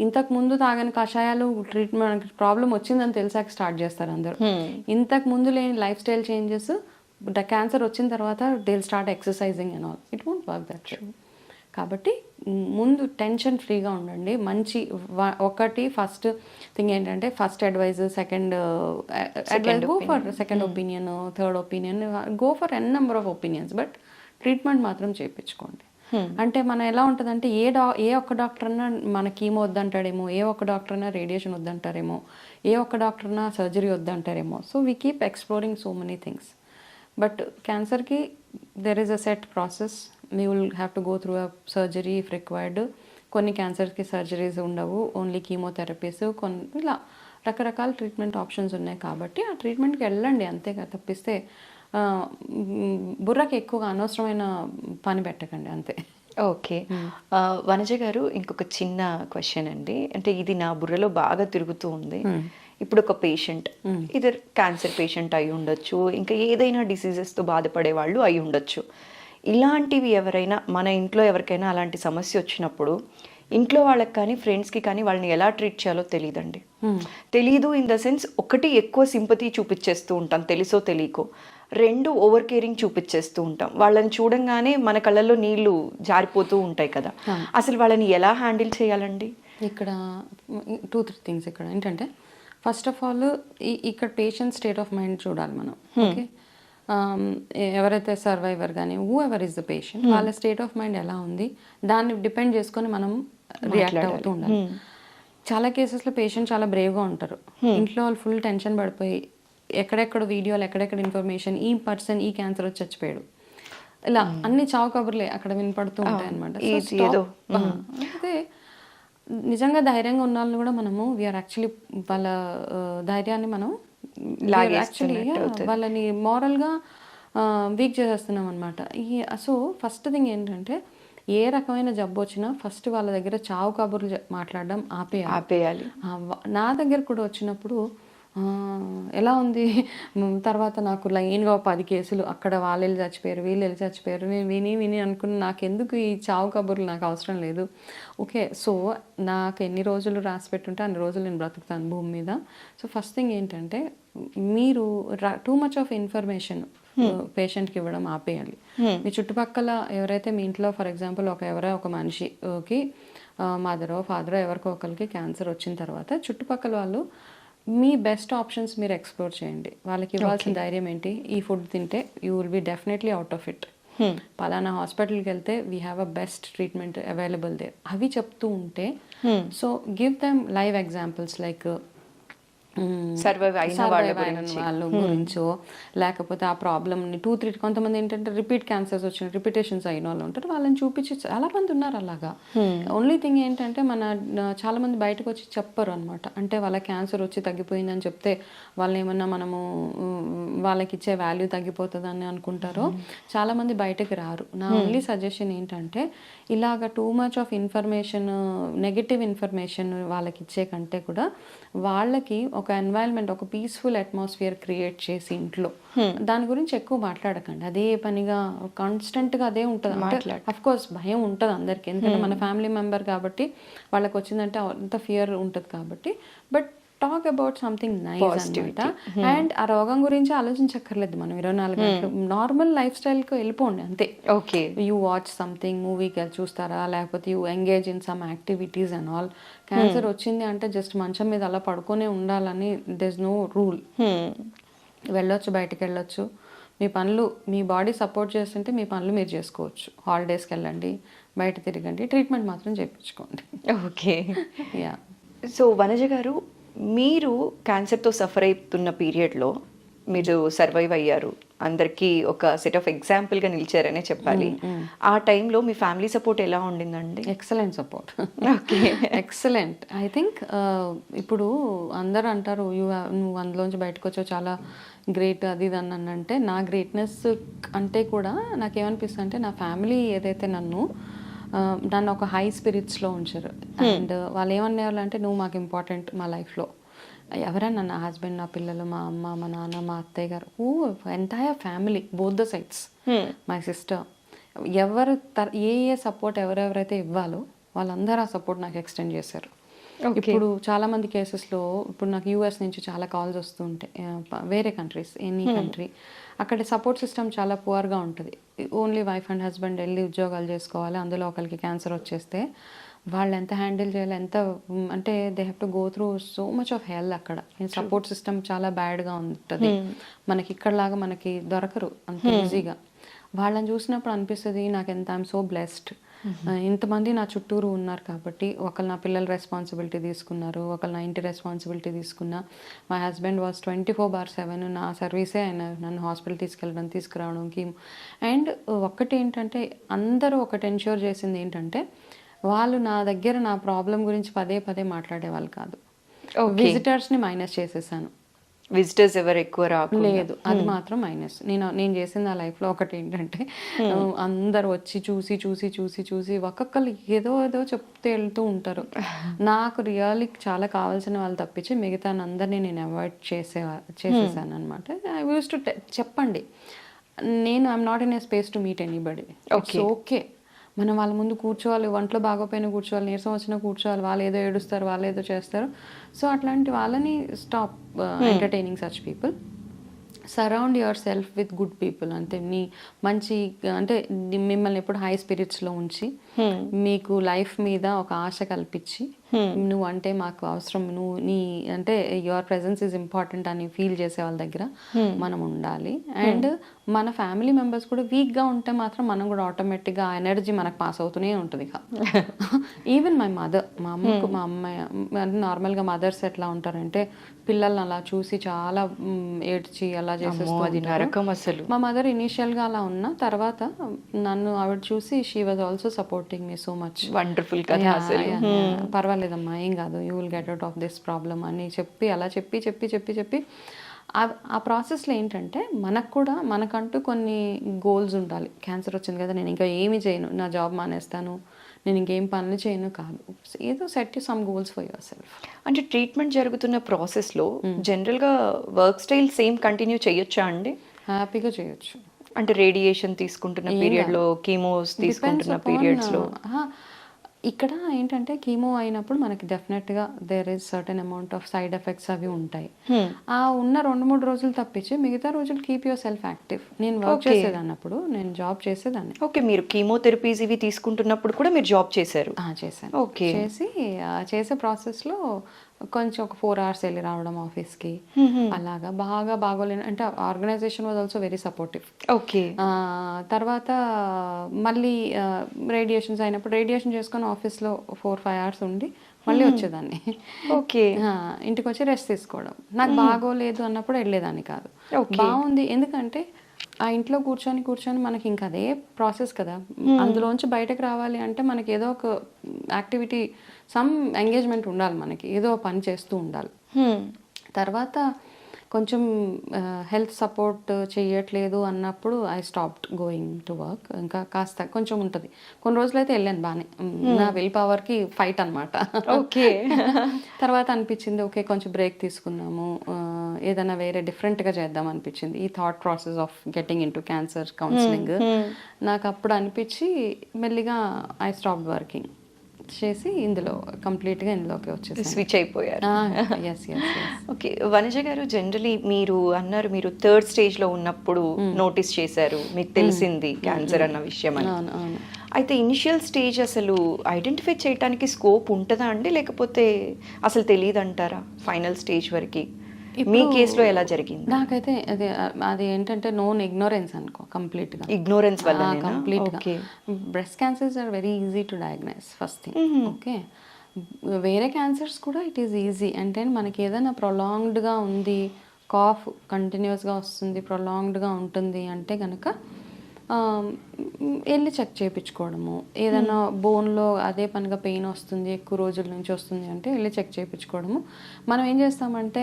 ఇంతకు ముందు తాగని కషాయాలు ట్రీట్మెంట్ ప్రాబ్లం వచ్చిందని తెలిసాక స్టార్ట్ చేస్తారు అందరూ. ఇంతకు ముందు లేని లైఫ్ స్టైల్ చేంజెస్ క్యాన్సర్ వచ్చిన తర్వాత they will start exercising and all, it won't work that way. కాబట్టి ముందు టెన్షన్ ఫ్రీగా ఉండండి. మంచి ఒకటి ఫస్ట్ థింగ్ ఏంటంటే first advice, second advice go for second opinion, third opinion, go for n number of opinions, but treatment మాత్రం చేయించుకోండి. అంటే మనం ఎలా ఉంటుందంటే ఏ ఒక్క డాక్టర్ అన్నా మన కీమో వద్దంటాడేమో, ఏ ఒక్క డాక్టర్ అన్నా రేడియేషన్ వద్దంటారేమో, ఏ ఒక్క డాక్టర్ అన్నా సర్జరీ వద్దంటారేమో. So we keep exploring so many things. But క్యాన్సర్కి there is a set process, we will have to go through a surgery if required. కొన్ని క్యాన్సర్కి సర్జరీస్ ఉండవు, ఓన్లీ కీమోథెరపీస్, కొన్ని ఇలా రకరకాల ట్రీట్మెంట్ ఆప్షన్స్ ఉన్నాయి. కాబట్టి ఆ ట్రీట్మెంట్కి వెళ్ళండి అంతేగా, తప్పిస్తే బుర్రకి ఎక్కువగా అనవసరమైన పని పెట్టకండి అంతే. ఓకే, వనజ గారు ఇంకొక చిన్న క్వశ్చన్ అండి, అంటే ఇది నా బుర్రలో బాగా తిరుగుతూ ఉంది. ఇప్పుడు ఒక పేషెంట్ ఇది క్యాన్సర్ పేషెంట్ అయి ఉండొచ్చు, ఇంకా ఏదైనా డిసీజెస్తో బాధపడే వాళ్ళు అయి ఉండొచ్చు. ఇలాంటివి ఎవరైనా మన ఇంట్లో ఎవరికైనా అలాంటి సమస్య వచ్చినప్పుడు ఇంట్లో వాళ్ళకి కానీ ఫ్రెండ్స్కి కానీ వాళ్ళని ఎలా ట్రీట్ చేయాలో తెలియదండి. తెలీదు ఇన్ ద సెన్స్, ఒకటి ఎక్కువ సింపతి చూపించేస్తూ ఉంటాం తెలుసో తెలియకో, 2 ఓవర్ కేరింగ్ చూపించేస్తూ ఉంటాం. వాళ్ళని చూడంగానే మన కళ్ళల్లో నీళ్లు జారిపోతూ ఉంటాయి కదా, అసలు వాళ్ళని ఎలా హ్యాండిల్ చేయాలండి? ఇక్కడ 2-3 థింగ్స్ ఇక్కడ ఏంటంటే, ఫస్ట్ ఆఫ్ ఆల్ ఇక్కడ పేషెంట్ స్టేట్ ఆఫ్ మైండ్ చూడాలి మనం. ఓకే, ఎవరైతే సర్వైవర్ కానీ who ever is the patient, వాళ్ళ స్టేట్ ఆఫ్ మైండ్ ఎలా ఉంది దాన్ని డిపెండ్ చేసుకొని మనం రియాక్ట్ అవుతూ ఉండాలి. చాలా కేసెస్లో పేషెంట్ చాలా బ్రేవ్గా ఉంటారు, ఇంట్లో వాళ్ళు ఫుల్ టెన్షన్ పడిపోయి ఎక్కడెక్కడ వీడియోలు, ఎక్కడెక్కడ ఇన్ఫర్మేషన్, ఈ పర్సన్ ఈ క్యాన్సర్ వచ్చి చచ్చిపోయాడు, ఇలా అన్ని చావు కబుర్లే అక్కడ వినపడుతూ ఉంటాయి అనమాట. అయితే నిజంగా ధైర్యంగా ఉన్న వాళ్ళని కూడా మనము వీఆర్ యాక్చువల్లీ వాళ్ళ ధైర్యాన్ని మనం యాక్చువల్లీ వాళ్ళని మోరల్గా వీక్ చేసేస్తున్నాం అనమాట. సో ఫస్ట్ థింగ్ ఏంటంటే, ఏ రకమైన జబ్బు వచ్చినా ఫస్ట్ వాళ్ళ దగ్గర చావు కబుర్లు మాట్లాడడం ఆపేయాలి. నా దగ్గర కూడా వచ్చినప్పుడు ఎలా ఉంది తర్వాత నాకు లైన్గా 10 కేసులు, అక్కడ వాళ్ళు వెళ్ళి చచ్చిపోయారు, వీళ్ళు వెళ్ళి చచ్చిపోయారు, నేను విని అనుకున్న నాకెందుకు ఈ చావు కబుర్లు, నాకు అవసరం లేదు. ఓకే, సో నాకు ఎన్ని రోజులు రాసి పెట్టుంటే అన్ని రోజులు నేను బ్రతుకుతాను భూమి మీద. సో ఫస్ట్ థింగ్ ఏంటంటే, మీరు టూ మచ్ ఆఫ్ ఇన్ఫర్మేషన్ పేషెంట్కి ఇవ్వడం ఆపేయాలి. మీ చుట్టుపక్కల ఎవరైతే మీ ఇంట్లో ఫర్ ఎగ్జాంపుల్ ఎవరో ఒక మనిషికి మదరో ఫాదరో ఎవరికో ఒకరికి క్యాన్సర్ వచ్చిన తర్వాత చుట్టుపక్కల వాళ్ళు మీ బెస్ట్ ఆప్షన్స్ మీరు ఎక్స్ప్లోర్ చేయండి. వాళ్ళకి ఇవ్వాల్సిన ధైర్యం ఏంటి, ఈ ఫుడ్ తింటే you will be definitely out of it, పలానా హాస్పిటల్కి వెళ్తే we have a best treatment available there, అవి చెప్తూ ఉంటే. So give them live examples like survive అయిన వాళ్ళ గురించో, లేకపోతే ఆ ప్రాబ్లమ్ని 2-3 కొంతమంది ఏంటంటే రిపీట్ క్యాన్సర్స్ వచ్చిన రిపీటేషన్స్ అయిన వాళ్ళు ఉంటారు, వాళ్ళని చూపించి చాలా మంది ఉన్నారు అలాగా. ఓన్లీ థింగ్ ఏంటంటే చాలా మంది బయటకు వచ్చి చెప్పరు అనమాట. అంటే వాళ్ళ క్యాన్సర్ వచ్చి తగ్గిపోయిందని చెప్తే వాళ్ళని ఏమన్నా మనము వాళ్ళకి ఇచ్చే వాల్యూ తగ్గిపోతుందని అనుకుంటారో చాలా మంది బయటకు రారు. నా ఓన్లీ సజెషన్ ఏంటంటే, ఇలాగ too much of information, negative information వాళ్ళకి ఇచ్చే కంటే కూడా వాళ్ళకి ఒక ఎన్వైరన్మెంట్, ఒక పీస్ఫుల్ అట్మాస్ఫియర్ క్రియేట్ చేసి ఇంట్లో దాని గురించి ఎక్కువ మాట్లాడకండి. అదే పనిగా కాన్స్టెంట్గా అదే ఉంటుంది. అంటే అఫ్ కోర్స్ భయం ఉంటుంది అందరికీ, ఎందుకంటే మన ఫ్యామిలీ మెంబర్ కాబట్టి వాళ్ళకి వచ్చిందంటే అంత ఫియర్ ఉంటుంది కాబట్టి. But talk about something nice అనమాట. అండ్ ఆ రోగం గురించి ఆలోచించక్కర్లేదు మనం 24 గంటలు. నార్మల్ లైఫ్ స్టైల్కి వెళ్ళిపోండి అంతే. ఓకే, యూ వాచ్ సంథింగ్, మూవీకి వెళ్ళి చూస్తారా, లేకపోతే you engage in some activities and all. Cancer వచ్చింది అంటే జస్ట్ మంచం మీద అలా పడుకొనే ఉండాలని దెర్ ఇస్ నో రూల్. వెళ్ళొచ్చు, బయటకు వెళ్ళొచ్చు, మీ పనులు, మీ బాడీ సపోర్ట్ చేస్తుంటే మీ పనులు మీరు చేసుకోవచ్చు. హాలిడేస్కి వెళ్ళండి, బయట తిరగండి, ట్రీట్మెంట్ మాత్రం చేయించుకోండి. Okay, yeah. సో వనజ గారు, మీరు క్యాన్సర్తో సఫర్ అవుతున్న పీరియడ్లో మీరు సర్వైవ్ అయ్యారు, అందరికీ ఒక సెట్ ఆఫ్ ఎగ్జాంపుల్గా నిలిచారనే చెప్పాలి. ఆ టైంలో మీ ఫ్యామిలీ సపోర్ట్ ఎలా ఉండిందండి? Excellent support. Okay, excellent. I think ఇప్పుడు అందరూ అంటారు నువ్వు అందులోంచి బయటకు వచ్చావు, చాలా గ్రేట్ అది ఇది అని అంటే, నా గ్రేట్నెస్ అంటే కూడా నాకేమనిపిస్తుంది అంటే, నా ఫ్యామిలీ ఏదైతే నన్ను ఒక హై స్పిరిట్స్లో ఉంచారు. అండ్ వాళ్ళు ఏమనేవాళ్ళు అంటే, నువ్వు మాకు ఇంపార్టెంట్ మా లైఫ్లో. ఎవరైనా నా హస్బెండ్, నా పిల్లలు, మా అమ్మ, మా నాన్న, మా అత్తయ్య గారు, entire family, both the sides, my sister, ఎవరు ఏ సపోర్ట్ ఎవరెవరైతే ఇవ్వాలో వాళ్ళందరూ ఆ సపోర్ట్ నాకు ఎక్స్టెండ్ చేశారు. ఇప్పుడు చాలా మంది కేసెస్లో ఇప్పుడు నాకు యూఎస్ నుంచి చాలా కాల్స్ వస్తూ ఉంటాయి, వేరే కంట్రీస్, ఎనీ కంట్రీ, అక్కడ సపోర్ట్ సిస్టమ్ చాలా పువర్గా ఉంటుంది. ఓన్లీ వైఫ్ అండ్ హస్బెండ్ వెళ్ళి ఉద్యోగాలు చేసుకోవాలి, అందులో ఒకరికి క్యాన్సర్ వచ్చేస్తే వాళ్ళు ఎంత హ్యాండిల్ చేయాలి, ఎంత అంటే they have to go through so much of హెల్. అక్కడ సపోర్ట్ సిస్టమ్ చాలా బ్యాడ్గా ఉంటుంది. మనకి ఇక్కడలాగా మనకి దొరకరు అంత ఈజీగా. వాళ్ళని చూసినప్పుడు అనిపిస్తుంది నాకు ఎంత ఐఎమ్ సో బ్లెస్డ్, ఇంతమంది నా చుట్టూరు ఉన్నారు కాబట్టి. ఒకళ్ళు నా పిల్లల రెస్పాన్సిబిలిటీ తీసుకున్నారు, ఒకళ్ళు నా ఇంటి రెస్పాన్సిబిలిటీ తీసుకున్నా. మై హస్బెండ్ వాజ్ 24/7 నా సర్వీసే ఆయన నన్ను హాస్పిటల్ తీసుకెళ్ళడం, తీసుకురావడంకి. అండ్ ఒక్కటి ఏంటంటే, అందరూ ఒకటి ఎన్ష్యూర్ చేసింది ఏంటంటే, వాళ్ళు నా దగ్గర నా ప్రాబ్లం గురించి పదే పదే మాట్లాడేవాళ్ళు కాదు. విజిటర్స్ని మైనస్ చేసేసాను. విజిటర్స్ ఎవరు ఎక్కువ లేదు, అది మాత్రం మైనస్. నేను చేసిన నా లైఫ్లో ఒకటి ఏంటంటే, అందరు వచ్చి చూసి ఒక్కొక్కరు ఏదో చెప్తే వెళ్తూ ఉంటారు. నాకు రియల్లీ చాలా కావాల్సిన వాళ్ళు తప్పించి మిగతా అందరినీ నేను అవాయిడ్ చేసేసాను అనమాట. ఐ యూస్ టు చెప్పండి, నేను I'm not in a space to meet anybody. It's okay, మనం వాళ్ళ ముందు కూర్చోవాలి, ఒంట్లో బాగోపోయినా కూర్చోవాలి, నీరసం వచ్చినా కూర్చోవాలి, వాళ్ళు ఏదో ఏడుస్తారు, వాళ్ళు ఏదో చేస్తారు. సో అట్లాంటి వాళ్ళని stop entertaining such people. Surround your self with good people. అంటే మంచి, అంటే మిమ్మల్ని ఎప్పుడు హై స్పిరిట్స్లో ఉంచి, మీకు లైఫ్ మీద ఒక ఆశ కల్పించి, నువ్వు అంటే మాకు అవసరం, నువ్వు అంటే యువర్ ప్రెజెన్స్ ఈజ్ ఇంపార్టెంట్ అని ఫీల్ చేసే వాళ్ళ దగ్గర మనం ఉండాలి. అండ్ మన ఫ్యామిలీ మెంబర్స్ కూడా వీక్గా ఉంటే మాత్రం మనం కూడా ఆటోమేటిక్గా ఆ ఎనర్జీ మనకు పాస్ అవుతూనే ఉంటుంది. ఈవెన్ మై మదర్, మా అమ్మాయి నార్మల్గా మదర్స్ ఎట్లా ఉంటారంటే, పిల్లల్ని అలా చూసి చాలా ఏడ్చి అలా చేసేస్తుంది. మా మదర్ ఇనీషియల్గా అలా ఉన్నా, తర్వాత నన్ను ఆవిడ చూసి she was also supporting me so much. Wonderful, పర్వాలేదమ్మా, ఏం కాదు, you will get out of this problem అని చెప్పి అలా చెప్పి ఆ ప్రాసెస్లో ఏంటంటే, మనకంటూ కొన్ని గోల్స్ ఉండాలి. క్యాన్సర్ వచ్చింది కదా, నేను ఇంకా ఏమి చేయను, నా జాబ్ మానేస్తాను, నేను ఇంకేం పనులు చేయను కాదు. ఏదో set some goals for your self. అంటే ట్రీట్మెంట్ జరుగుతున్న ప్రాసెస్లో జనరల్గా వర్క్ స్టైల్ సేమ్ కంటిన్యూ చేయొచ్చా అండి? హ్యాపీగా చేయొచ్చు. అంటే రేడియేషన్ తీసుకుంటున్న పీరియడ్లో, కీమోస్ తీసుకుంటున్న పీరియడ్స్లో? ఇక్కడ ఏంటంటే కీమో అయినప్పుడు మనకి డెఫినెట్గా there is certain amount of side effects అవి ఉంటాయి. ఆ ఉన్న 2-3 రోజులు తప్పించి మిగతా రోజులు కీప్ యువర్ సెల్ఫ్ యాక్టివ్. నేను వర్క్ చేసేదాన్ని, అప్పుడు నేను జాబ్ చేసేదాన్ని. ఓకే, మీరు కీమోథెరపీస్ ఇవి తీసుకుంటున్నప్పుడు కూడా మీరు జాబ్ చేశారు? చేశాను. ఓకే. చేసి చేసే ప్రాసెస్లో కొంచెం ఒక 4 hours వెళ్ళి రావడం ఆఫీస్కి, అలాగా బాగా బాగోలేను అంటే organization was also very supportive. Okay. తర్వాత మళ్ళీ రేడియేషన్స్ అయినప్పుడు రేడియేషన్ చేసుకొని ఆఫీస్లో 4-5 hours ఉండి మళ్ళీ వచ్చేదాన్ని. ఓకే. ఇంటికి వచ్చి రెస్ట్ తీసుకోవడం. నాకు బాగోలేదు అన్నప్పుడు వెళ్ళేదాన్ని కాదు. బాగుంది, ఎందుకంటే ఆ ఇంట్లో కూర్చొని మనకి ఇంకా అదే ప్రాసెస్ కదా, అందులోంచి బయటకు రావాలి అంటే మనకి ఏదో ఒక యాక్టివిటీ, సమ్ ఎంగేజ్మెంట్ ఉండాలి, మనకి ఏదో పని చేస్తూ ఉండాలి. తర్వాత కొంచెం హెల్త్ సపోర్ట్ చేయట్లేదు అన్నప్పుడు I stopped going to work. ఇంకా కాస్త కొంచెం ఉంటుంది, కొన్ని రోజులు అయితే వెళ్ళాను బాగానే, నా విల్ పవర్కి ఫైట్ అనమాట. ఓకే. తర్వాత అనిపించింది ఓకే కొంచెం బ్రేక్ తీసుకుందాము, ఏదైనా వేరే డిఫరెంట్గా చేద్దాం అనిపించింది. ఈ thought process of getting in to cancer counselling నాకు అప్పుడు అనిపించి మెల్లిగా ఐ స్టాప్డ్ వర్కింగ్ చేసి కంప్లీట్గా ఇందులోకి వచ్చేసి స్విచ్ అయిపోయారు. ఎస్. ఓకే, వనజ గారు, జనరలీ మీరు అన్నారు మీరు 3rd స్టేజ్లో ఉన్నప్పుడు నోటీస్ చేశారు, మీకు తెలిసింది క్యాన్సర్ అన్న విషయం అని. అయితే ఇనిషియల్ స్టేజ్ అసలు ఐడెంటిఫై చేయడానికి స్కోప్ ఉంటుందా అండి, లేకపోతే అసలు తెలియదు అంటారా ఫైనల్ స్టేజ్ వరకు? మీ కేసులో ఎలా జరిగింది? నాకైతే అది ఏంటంటే నోన్ ఇగ్నోరెన్స్ అనుకో, కంప్లీట్గా ఇగ్నోరెన్స్ వల్ల కంప్లీట్గా. Breast cancers are very easy to diagnose first thing. Okay, వేరే క్యాన్సర్స్ కూడా ఇట్ ఈస్ ఈజీ. అంటే మనకి ఏదైనా ప్రొలాంగ్డ్గా ఉంది, కాఫ్ కంటిన్యూస్గా వస్తుంది, ప్రొలాంగ్డ్గా ఉంటుంది అంటే కనుక వెళ్ళి చెక్ చేయించుకోవడము. ఏదైనా బోన్లో అదే పనిగా పెయిన్ వస్తుంది, ఎక్కువ రోజుల నుంచి వస్తుంది అంటే వెళ్ళి చెక్ చేయించుకోవడము. మనం ఏం చేస్తామంటే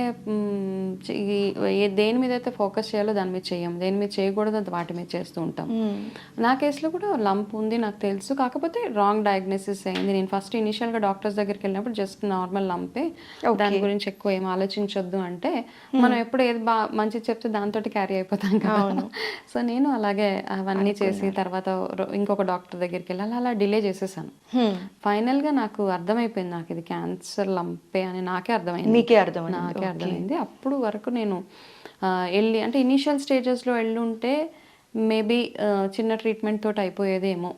దేని మీద అయితే ఫోకస్ చేయాలో దాని మీద చేయము, దేని మీద చేయకూడదు అది వాటి మీద చేస్తూ ఉంటాం. నా కేసులో కూడా లంప్ ఉంది నాకు తెలుసు, కాకపోతే రాంగ్ డయాగ్నోసిస్ అయింది. నేను ఫస్ట్ ఇనిషియల్గా డాక్టర్స్ దగ్గరికి వెళ్ళినప్పుడు జస్ట్ నార్మల్ లంపే, దాని గురించి ఎక్కువ ఏం ఆలోచించొద్దు అంటే మనం ఎప్పుడు ఏది మంచి చెప్తే దాంతో క్యారీ అయిపోతాం కదా. సో నేను అలాగే అవన్నీ చేసి తర్వాత ఇంకొక డాక్టర్ దగ్గరికి వెళ్ళాలి, అలా డిలే చేసేసాను. ఫైనల్గా నాకు అర్థమైపోయింది, నాకు ఇది క్యాన్సర్ లంపే అని నాకే అర్థమైంది. మీకే అర్థమైంది? నాకే అర్థమైంది. అప్పుడు వరకు నేను వెళ్ళి అంటే ఇనీషియల్ స్టేజెస్లో వెళ్ళుంటే మేబీ చిన్న ట్రీట్మెంట్ తోటి అయిపోయేదేమో,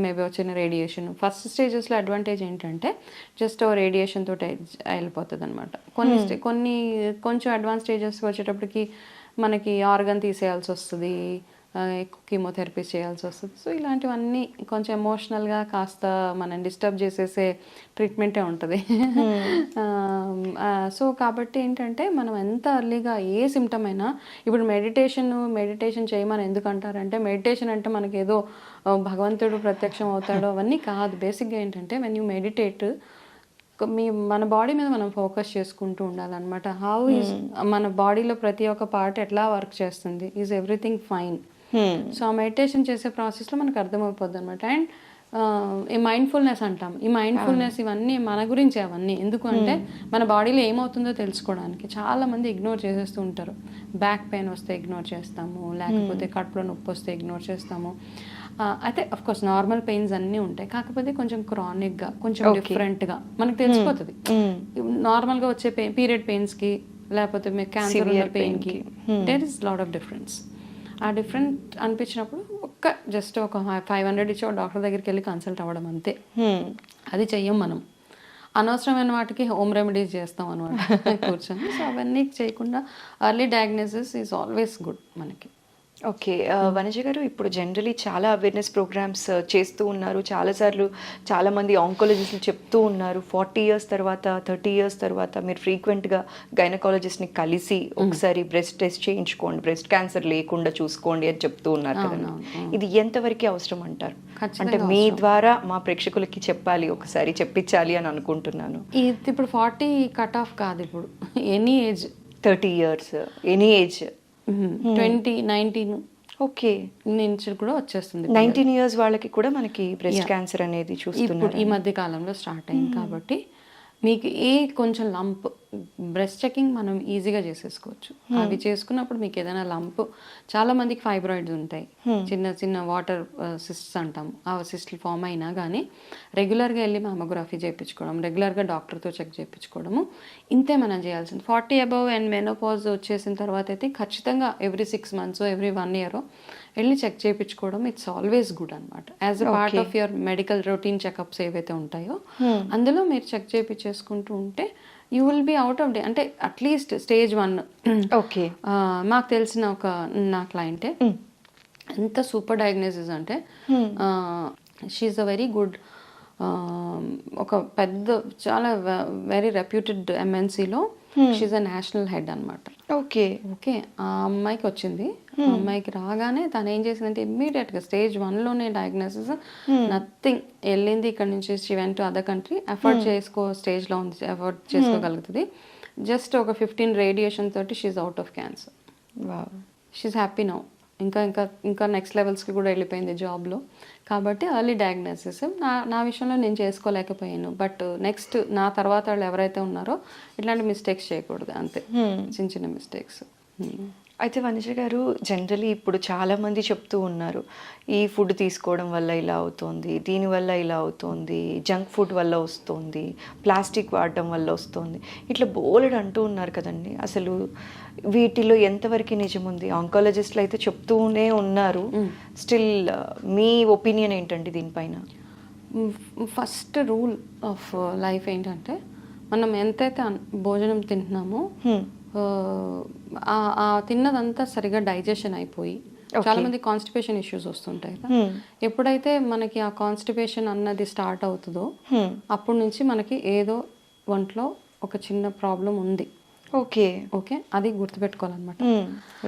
మేబీ వచ్చిన రేడియేషన్. ఫస్ట్ స్టేజెస్లో అడ్వాంటేజ్ ఏంటంటే జస్ట్ రేడియేషన్ తోటి వెళ్ళిపోతుంది అనమాట. కొన్ని కొంచెం అడ్వాన్స్ స్టేజెస్కి వచ్చేటప్పటికి మనకి ఆర్గన్ తీసేయాల్సి వస్తుంది, ఎక్కువ కీమోథెరపీ చేయాల్సి వస్తుంది. సో ఇలాంటివన్నీ కొంచెం ఎమోషనల్గా కాస్త మనం డిస్టర్బ్ చేసేసే ట్రీట్మెంటే ఉంటుంది. సో కాబట్టి ఏంటంటే మనం ఎంత అర్లీగా ఏ సిమ్టమ్ అయినా, ఇప్పుడు మెడిటేషన్ చేయమని ఎందుకు అంటారంటే, మెడిటేషన్ అంటే మనకి ఏదో భగవంతుడు ప్రత్యక్షం అవుతాడో అవన్నీ కాదు. బేసిక్గా ఏంటంటే వెన్ యూ మెడిటేట్ మన బాడీ మీద మనం ఫోకస్ చేసుకుంటూ ఉండాలన్నమాట. హౌ ఈజ్ మన బాడీలో ప్రతి ఒక్క పార్ట్ ఎట్లా వర్క్ చేస్తుంది, ఈజ్ ఎవ్రీథింగ్ ఫైన్. సో ఆ మెడిటేషన్ చేసే ప్రాసెస్లో మనకు అర్థమైపోద్ది అనమాట. అండ్ ఈ మైండ్ఫుల్నెస్ అంటాం, ఈ మైండ్ఫుల్నెస్ ఇవన్నీ మన గురించి, అవన్నీ ఎందుకు అంటే మన బాడీలో ఏమవుతుందో తెలుసుకోవడానికి. చాలామంది ఇగ్నోర్ చేసేస్తూ ఉంటారు. బ్యాక్ పెయిన్ వస్తే ఇగ్నోర్ చేస్తాము, లేకపోతే కడుపులో నొప్పి వస్తే ఇగ్నోర్ చేస్తాము. అయితే అఫ్ కోర్స్ నార్మల్ పెయిన్స్ అన్నీ ఉంటాయి, కాకపోతే కొంచెం క్రానిక్గా కొంచెం డిఫరెంట్గా మనకు తెలిసిపోతుంది. నార్మల్గా వచ్చే పీరియడ్ పెయిన్స్కి లేకపోతే మీకు క్యాన్సర్ ఉన్న పెయిన్కి there is lot of difference. ఆ డిఫరెంట్ అనిపించినప్పుడు జస్ట్ ఒక 500 ఇచ్చి ఒక డాక్టర్ దగ్గరికి వెళ్ళి కన్సల్ట్ అవ్వడం అంతే. అది చెయ్యం మనం, అనవసరమైన వాటికి హోమ్ రెమెడీస్ చేస్తాం అనమాట కూర్చొని. సో అవన్నీ చేయకుండా early diagnosis is always good మనకి. ఓకే, వనజ గారు, ఇప్పుడు జనరలీ చాలా అవేర్నెస్ ప్రోగ్రామ్స్ చేస్తూ ఉన్నారు. చాలాసార్లు చాలామంది ఆంకాలజిస్టులు చెప్తూ ఉన్నారు 40 years తర్వాత 30 years తర్వాత మీరు ఫ్రీక్వెంట్గా గైనకాలజిస్ట్ని కలిసి ఒకసారి బ్రెస్ట్ టెస్ట్ చేయించుకోండి, బ్రెస్ట్ క్యాన్సర్ లేకుండా చూసుకోండి అని చెప్తూ ఉన్నారు కదా. ఇది ఎంతవరకు అవసరం అంటారు? అంటే మీ ద్వారా మా ప్రేక్షకులకి చెప్పాలి, ఒకసారి చెప్పించాలి అని అనుకుంటున్నాను. ఇప్పుడు 40 కట్ ఆఫ్ కాదు, ఇప్పుడు any age, 30 years, any age, 20, 19 okay. నుంచి కూడా వచ్చేస్తుంది. 19 ఇయర్స్ వాళ్ళకి కూడా మనకి బ్రెస్ట్ క్యాన్సర్ అనేది ఇప్పుడు చూస్తున్నారు. ఈ మధ్య కాలంలో స్టార్ట్ అయింది కాబట్టి మీకు కొంచెం లంప్ బ్రెస్ట్ చెకింగ్ మనం ఈజీగా చేసేసుకోవచ్చు. అవి చేసుకున్నప్పుడు మీకు ఏదైనా లంప్, చాలా మందికి ఫైబ్రాయిడ్స్ ఉంటాయి, చిన్న చిన్న వాటర్ సిస్ట్స్ అంటాం, ఆ సిస్ట్లు ఫామ్ అయినా కానీ రెగ్యులర్గా వెళ్ళి మామోగ్రఫీ చేయించుకోవడం, రెగ్యులర్గా డాక్టర్తో చెక్ చేయించుకోవడము ఇంతే మనం చేయాల్సింది. 40 అబవ్ అండ్ మెనోపాజ్ వచ్చేసిన తర్వాత అయితే ఖచ్చితంగా ఎవ్రీ 6 months ఎవ్రీ 1 year వెళ్ళి చెక్ చేయించుకోవడం ఇట్స్ ఆల్వేస్ గుడ్ అనమాట. As a part of your medical routine checkups ఏవైతే ఉంటాయో అందులో మీరు చెక్ చేయించేసుకుంటూ ఉంటే you will be out of day. అంటే అట్లీస్ట్ స్టేజ్ 1. ఓకే. మాకు తెలిసిన నా క్లయింటే ఎంత సూపర్ డయాగ్నోసిస్ అంటే షీఈ్ అ వెరీ గుడ్, ఒక పెద్ద చాలా వెరీ రెప్యూటెడ్ ఎంఎన్సీలో షీఈ్ అ నేషనల్ హెడ్ అనమాట. ఓకే. ఓకే. ఆ అమ్మాయికి వచ్చింది. ఆ అమ్మాయికి రాగానే తను ఏం చేసిందంటే ఇమ్మీడియట్గా స్టేజ్ 1లోనే డయాగ్నోసిస్, నథింగ్, వెళ్ళింది ఇక్కడ నుంచి she went to other country, effort స్టేజ్లో ఉంది, ఎఫర్ట్ చేసుకోగలుగుతుంది. జస్ట్ ఒక 15 రేడియేషన్ తోటి she's out of cancer. She's happy now. ఇంకా నెక్స్ట్ లెవెల్స్కి కూడా వెళ్ళిపోయింది జాబ్లో. కాబట్టి ఎర్లీ డయాగ్నోసిస్ నా విషయంలో నేను చేసుకోలేకపోయాను. బట్ నెక్స్ట్ నా తర్వాత వాళ్ళు ఎవరైతే ఉన్నారో ఇట్లాంటి మిస్టేక్స్ చేయకూడదు, అంతే, చిన్న చిన్న మిస్టేక్స్. అయితే వనిజ గారు, జనరలీ ఇప్పుడు చాలామంది చెప్తూ ఉన్నారు ఈ ఫుడ్ తీసుకోవడం వల్ల ఇలా అవుతుంది, దీనివల్ల ఇలా అవుతుంది, జంక్ ఫుడ్ వల్ల వస్తుంది, ప్లాస్టిక్ వాడటం వల్ల వస్తుంది, ఇట్లా బోలెడు అంటూ ఉన్నారు కదండి. అసలు వీటిలో ఎంతవరకు నిజం ఉంది? ఆంకాలజిస్టులు అయితే చెప్తూనే ఉన్నారు. స్టిల్ మీ ఒపీనియన్ ఏంటండి దీనిపైన? ఫస్ట్ రూల్ ఆఫ్ లైఫ్ ఏంటంటే మనం ఎంతైతే భోజనం తింటున్నామో ఆ తిన్నదంతా సరిగా డైజెషన్ అయిపోయి, చాలా మంది కాన్స్టిపేషన్ ఇష్యూస్ వస్తుంటాయి కదా, ఎప్పుడైతే మనకి ఆ కాన్స్టిపేషన్ అన్నది స్టార్ట్ అవుతుందో అప్పటి నుంచి మనకి ఏదో ఒంట్లో ఒక చిన్న ప్రాబ్లం ఉంది. ఓకే. ఓకే, అది గుర్తుపెట్టుకోవాలన్నమాట.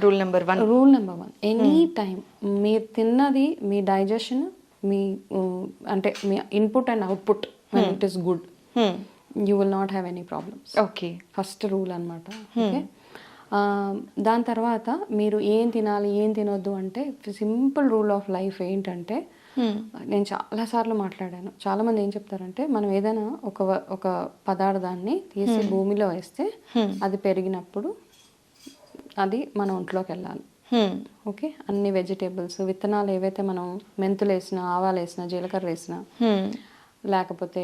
రూల్ నెంబర్ 1 ఎనీ టైం మీరు తిన్నది మీ డైజెషన్, మీ అంటే మీ input and output it is good, you will not have any problems. Okay. First rule అనమాట. ఓకే. దాని తర్వాత మీరు ఏం తినాలి ఏం తినొద్దు అంటే సింపుల్ రూల్ ఆఫ్ లైఫ్ ఏంటంటే, నేను చాలాసార్లు మాట్లాడాను, చాలామంది ఏం చెప్తారంటే మనం ఏదైనా ఒక పదార్థాన్ని తీసి భూమిలో వేస్తే అది పెరిగినప్పుడు అది మన ఒంట్లోకి వెళ్ళాలి. ఓకే. అన్ని వెజిటేబుల్స్, విత్తనాలు ఏవైతే మనం మెంతులు వేసినా, ఆవాలు వేసినా, జీలకర్ర వేసినా, లేకపోతే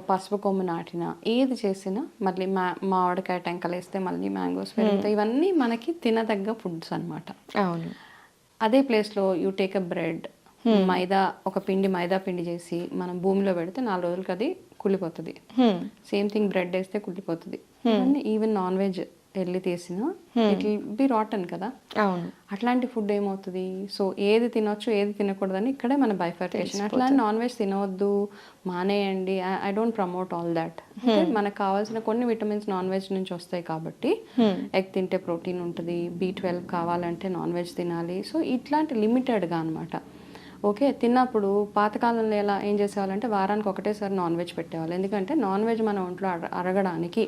పసుపు కొమ్ము నాటినా, ఏది చేసినా, మళ్ళీ మామిడికాయ టెంకలు వేస్తే మళ్ళీ మ్యాంగోస్ పెరుగుతాయి. ఇవన్నీ మనకి తినదగ్గ ఫుడ్స్ అనమాట. అవును. అదే ప్లేస్లో యూ టేక్ అ బ్రెడ్, మైదా పిండి చేసి మనం భూమిలో పెడితే 4 రోజులకి అది కుళ్ళిపోతుంది. సేమ్ థింగ్ బ్రెడ్ వేస్తే కుళ్ళిపోతుంది. ఈవెన్ నాన్ వెజ్ వెళ్ళి తీసినా ఇట్ విల్ బి రాటన్ కదా. అవును. అట్లాంటి ఫుడ్ ఏమవుతుంది, సో ఏది తినొచ్చు ఏది తినకూడదని ఇక్కడే మన బైఫర్కేషన్. అట్లా నాన్ వెజ్ తినవద్దు, మానేయండి, I don't promote all that. మనకు కావాల్సిన కొన్ని విటమిన్స్ నాన్ వెజ్ నుంచి వస్తాయి కాబట్టి, ఎగ్ తింటే ప్రోటీన్ ఉంటుంది, B12 కావాలంటే నాన్ వెజ్ తినాలి. సో ఇట్లాంటి లిమిటెడ్గా అనమాట. ఓకే. తిన్నప్పుడు పాతకాలంలో ఏం చేసేవాళ్ళంటే వారానికి ఒకటేసారి నాన్ వెజ్ పెట్టేవాళ్ళు. ఎందుకంటే నాన్ వెజ్ మన ఒంట్లో అరగడానికి,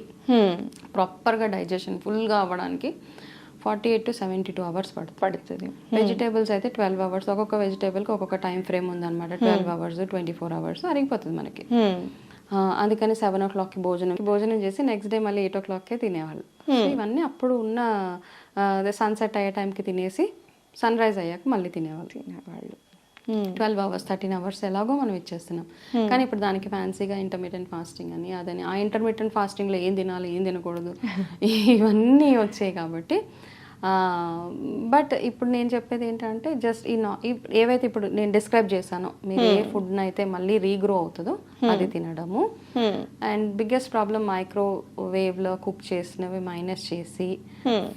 ప్రాపర్గా డైజెషన్ ఫుల్గా అవ్వడానికి 48 to 72 hours పడుతుంది. వెజిటేబుల్స్ అయితే 12 hours. ఒక్కొక్క వెజిటేబుల్కి ఒక్కొక్క టైం ఫ్రేమ్ ఉందన్నమాట. 12 hours, 24 hours అరిగిపోతుంది మనకి. అందుకని 7 o'clockకి భోజనం చేసి నెక్స్ట్ డే మళ్ళీ 8 o'clockకే తినేవాళ్ళు. సో ఇవన్నీ అప్పుడు ఉన్న సన్సెట్ అయ్యే టైంకి తినేసి సన్ రైజ్ అయ్యాక మళ్ళీ తినేవాళ్ళు. 12 hours, 13 hours ఎలాగో మనం ఇచ్చేస్తున్నాం. కానీ ఇప్పుడు దానికి ఫ్యాన్సీగా ఇంటర్మీడియట్ ఫాస్టింగ్ అని అదని, ఆ ఇంటర్మీడియట్ ఫాస్టింగ్లో ఏం తినాలి ఏం తినకూడదు ఇవన్నీ వచ్చాయి కాబట్టి. బట్ ఇప్పుడు నేను చెప్పేది ఏంటంటే జస్ట్ ఏవైతే ఇప్పుడు నేను డిస్క్రైబ్ చేశానో, మీరు ఏ ఫుడ్ని అయితే మళ్ళీ రీగ్రో అవుతుందో అది తినడము. అండ్ బిగ్గెస్ట్ ప్రాబ్లం మైక్రోవేవ్లో కుక్ చేసినవి మైనస్ చేసి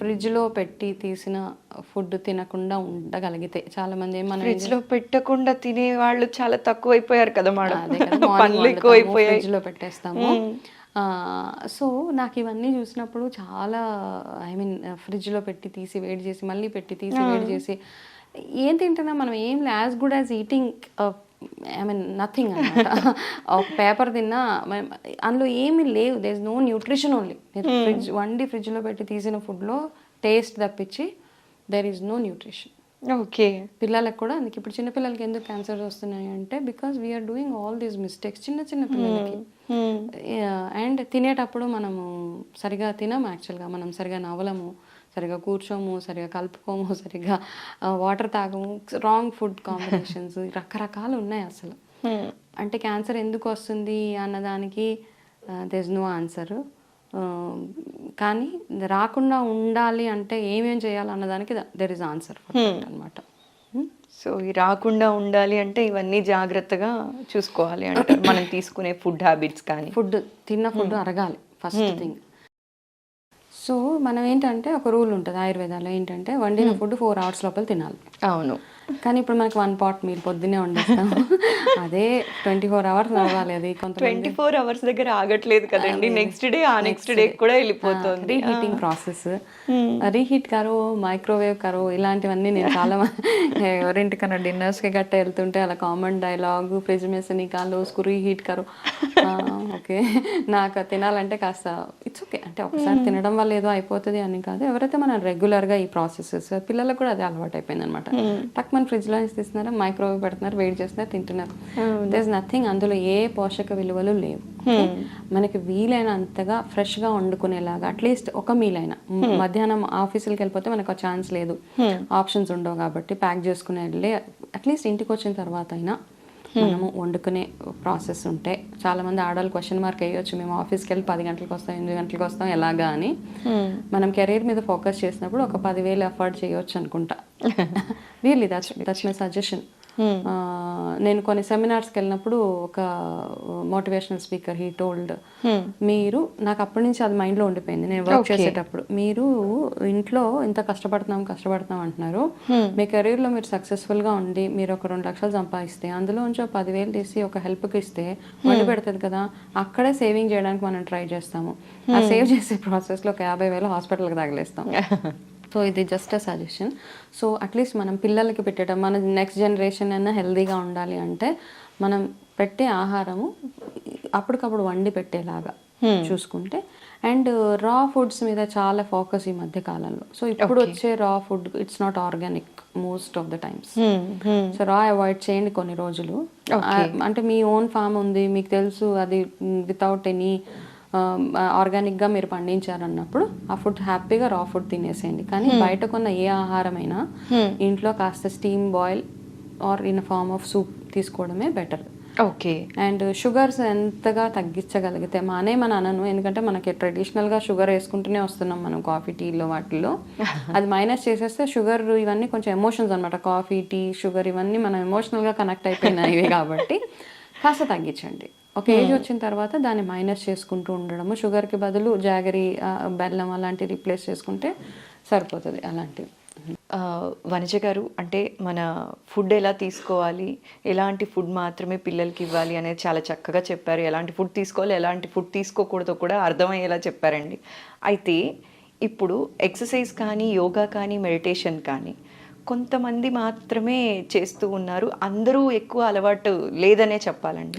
ఫ్రిడ్జ్లో పెట్టి తీసిన ఫుడ్ తినకుండా ఉండగలిగితే, చాలా మంది ఏమన్నా ఫ్రిడ్జ్ లో పెట్టకుండా తినే వాళ్ళు చాలా తక్కువైపోయారు కదా మేడం. ఫ్రిడ్జ్ లో పెట్టేస్తాము. సో నాకు ఇవన్నీ చూసినప్పుడు చాలా ఫ్రిడ్జ్లో పెట్టి తీసి వేడి చేసి మళ్ళీ పెట్టి తీసి వేడి చేసి ఏం తింటున్నా మనం, ఏం as good as eating nothing అనమాట. ఒక పేపర్ తిన్నా అందులో ఏమీ లేవు, there is no nutrition only. ఫ్రిడ్జ్లో పెట్టి తీసిన ఫుడ్లో టేస్ట్ తప్పించి there is no nutrition. Okay. పిల్లలకు కూడా అందుకే ఇప్పుడు చిన్న పిల్లలకి ఎందుకు క్యాన్సర్ వస్తున్నాయి అంటే because we are doing all these mistakes చిన్న చిన్న పిల్లలకి. అండ్ తినేటప్పుడు మనము సరిగా తినము, యాక్చువల్గా మనం సరిగా నవ్వలము, సరిగా కూర్చోము, సరిగా కలుపుకోము, సరిగా వాటర్ తాగము, రాంగ్ ఫుడ్ కాంబినేషన్స్ రకరకాలు ఉన్నాయి అసలు. అంటే క్యాన్సర్ ఎందుకు వస్తుంది అన్నదానికి దేర్ ఇస్ నో ఆన్సర్. కానీ రాకుండా ఉండాలి అంటే ఏమేం చేయాలి అన్నదానికి దెర్ ఇస్ ఆన్సర్ అనమాట. సో ఈ రాకుండా ఉండాలి అంటే ఇవన్నీ జాగ్రత్తగా చూసుకోవాలి అంటారు. మనం తీసుకునే ఫుడ్ హ్యాబిట్స్ కానీ తిన్న ఫుడ్ అరగాలి ఫస్ట్ థింగ్. సో మనం ఏంటంటే ఒక రూల్ ఉంటుంది ఆయుర్వేదాలో, ఏంటంటే వండిన ఫుడ్ 4 hours లోపల తినాలి. అవును. కానీ ఇప్పుడు మనకి 1 pot మీల్ పొద్దున్నే వండేస్తాం, అదే 24 hours నడవాలి. అది కొంత 24 hours దగ్గర ఆగట్లేదు కదండి, నెక్స్ట్ డే ఆ నెక్స్ట్ డే కూడా వెళ్ళిపోతుంది. రీహీటింగ్ ప్రాసెస్, రీహీట్ కరో, మైక్రోవేవ్ కరో, ఇలాంటివన్నీ నేను చాలా ఎవరింటికన్నా డిన్నర్స్కి గట్ట వెళ్తుంటే అలా కామన్ డైలాగ్, ఫ్రిడ్జ్ में से निकालो उसको రీహీట్ కరో. ఓకే, నాకు తినాలంటే కాస్త ఇట్స్ ఓకే, అంటే ఒకసారి తినడం వల్ల ఏదో అయిపోతుంది అని కాదు. ఎవరైతే మనం రెగ్యులర్గా ఈ ప్రాసెసెస్, పిల్లలకు కూడా అదే అలవాటు అయిపోయింది అనమాట. టక్ మన ఫ్రిడ్జ్లో నుంచి తీస్తున్నారు, మైక్రోవేవ్ పెడుతున్నారు, వేడి చేస్తున్నారు, తింటున్నారు. దేర్ ఇస్ నథింగ్, అందులో ఏ పోషక విలువలు లేవు. మనకి వీలైనంతగా ఫ్రెష్గా వండుకునేలాగా అట్లీస్ట్ ఒక మీల్ అయినా, మధ్యాహ్నం ఆఫీసులకి వెళ్ళిపోతే మనకు ఛాన్స్ లేదు, ఆప్షన్స్ ఉండవు కాబట్టి ప్యాక్ చేసుకుని వెళ్ళి అట్లీస్ట్ ఇంటికి వచ్చిన తర్వాత అయినా మనము వండుకునే ప్రాసెస్ ఉంటే. చాలా మంది ఆడవాళ్ళు క్వశ్చన్ మార్క్ వేయొచ్చు, మేము ఆఫీస్కి వెళ్ళి 10 గంటలకు వస్తాం, 8 గంటలకు వస్తాం ఎలాగా అని. మనం కెరీర్ మీద ఫోకస్ చేసినప్పుడు ఒక 10,000 అఫోర్డ్ చేయొచ్చు అనుకుంటా. Really that's my suggestion. నేను కొన్ని సెమినార్స్కి వెళ్ళినప్పుడు ఒక మోటివేషనల్ స్పీకర్ హీ టోల్డ్, మీరు, నాకు అప్పటి నుంచి అది మైండ్లో ఉండిపోయింది నేను వర్క్ చేసేటప్పుడు, మీరు ఇంట్లో ఇంత కష్టపడుతున్నాం అంటున్నారు, మీ కెరీర్లో మీరు సక్సెస్ఫుల్గా ఉండి మీరు ఒక 2 లక్షలు సంపాదిస్తే అందులో నుంచి 10,000 తీసి ఒక హెల్ప్కి ఇస్తే వండి పెడుతుంది కదా, అక్కడే సేవింగ్ చేయడానికి మనం ట్రై చేస్తాము. ఆ సేవ్ చేసే ప్రాసెస్లో 50,000 హాస్పిటల్కి తగిలేస్తాం. సో ఇది just a suggestion. So at least మనం పిల్లలకి పెట్టడం, మన నెక్స్ట్ జనరేషన్ అయినా హెల్తీగా ఉండాలి అంటే మనం పెట్టే ఆహారము అప్పటికప్పుడు వండి పెట్టేలాగా చూసుకుంటే. అండ్ రా ఫుడ్స్ మీద చాలా ఫోకస్ ఈ మధ్య కాలంలో. సో ఇప్పుడు వచ్చే రా food it's not organic most of the times. So రా అవాయిడ్ చేయండి కొన్ని రోజులు. అంటే మీ ఓన్ ఫామ్ ఉంది, మీకు తెలుసు, అది వితౌట్ ఎనీ ఆర్గానిక్గా మీరు పండించారన్నప్పుడు ఆ ఫుడ్ హ్యాపీగా రా ఫుడ్ తినేసేయండి. కానీ బయట కొన్న ఏ ఆహారమైనా ఇంట్లో కాస్త steam boil or in form of soup తీసుకోవడమే బెటర్. ఓకే. అండ్ షుగర్స్ ఎంతగా తగ్గించగలిగితే మన అనను, ఎందుకంటే మనకి ట్రెడిషనల్గా షుగర్ వేసుకుంటూనే వస్తున్నాం మనం కాఫీ టీలో వాటిల్లో. అది మైనస్ చేసేస్తే షుగర్ ఇవన్నీ కొంచెం ఎమోషన్స్ అనమాట. కాఫీ, టీ, షుగర్ ఇవన్నీ మనం ఎమోషనల్గా కనెక్ట్ అయిపోయినాయి కాబట్టి కాస్త తగ్గించండి. ఒక ఏజ్ వచ్చిన తర్వాత దాన్ని మైనస్ చేసుకుంటూ ఉండడము, షుగర్కి బదులు జాగరీ, బెల్లం అలాంటివి రీప్లేస్ చేసుకుంటే సరిపోతుంది. అలాంటివి. వనజ గారు, అంటే మన ఫుడ్ ఎలా తీసుకోవాలి, ఎలాంటి ఫుడ్ మాత్రమే పిల్లలకి ఇవ్వాలి అనేది చాలా చక్కగా చెప్పారు. ఎలాంటి ఫుడ్ తీసుకోవాలి, ఎలాంటి ఫుడ్ తీసుకోకూడదో కూడా అర్థమయ్యేలా చెప్పారండి. అయితే ఇప్పుడు ఎక్సర్సైజ్ కానీ, యోగా కానీ, మెడిటేషన్ కానీ కొంతమంది మాత్రమే చేస్తూ ఉన్నారు, అందరూ ఎక్కువ అలవాటు లేదనే చెప్పాలండి.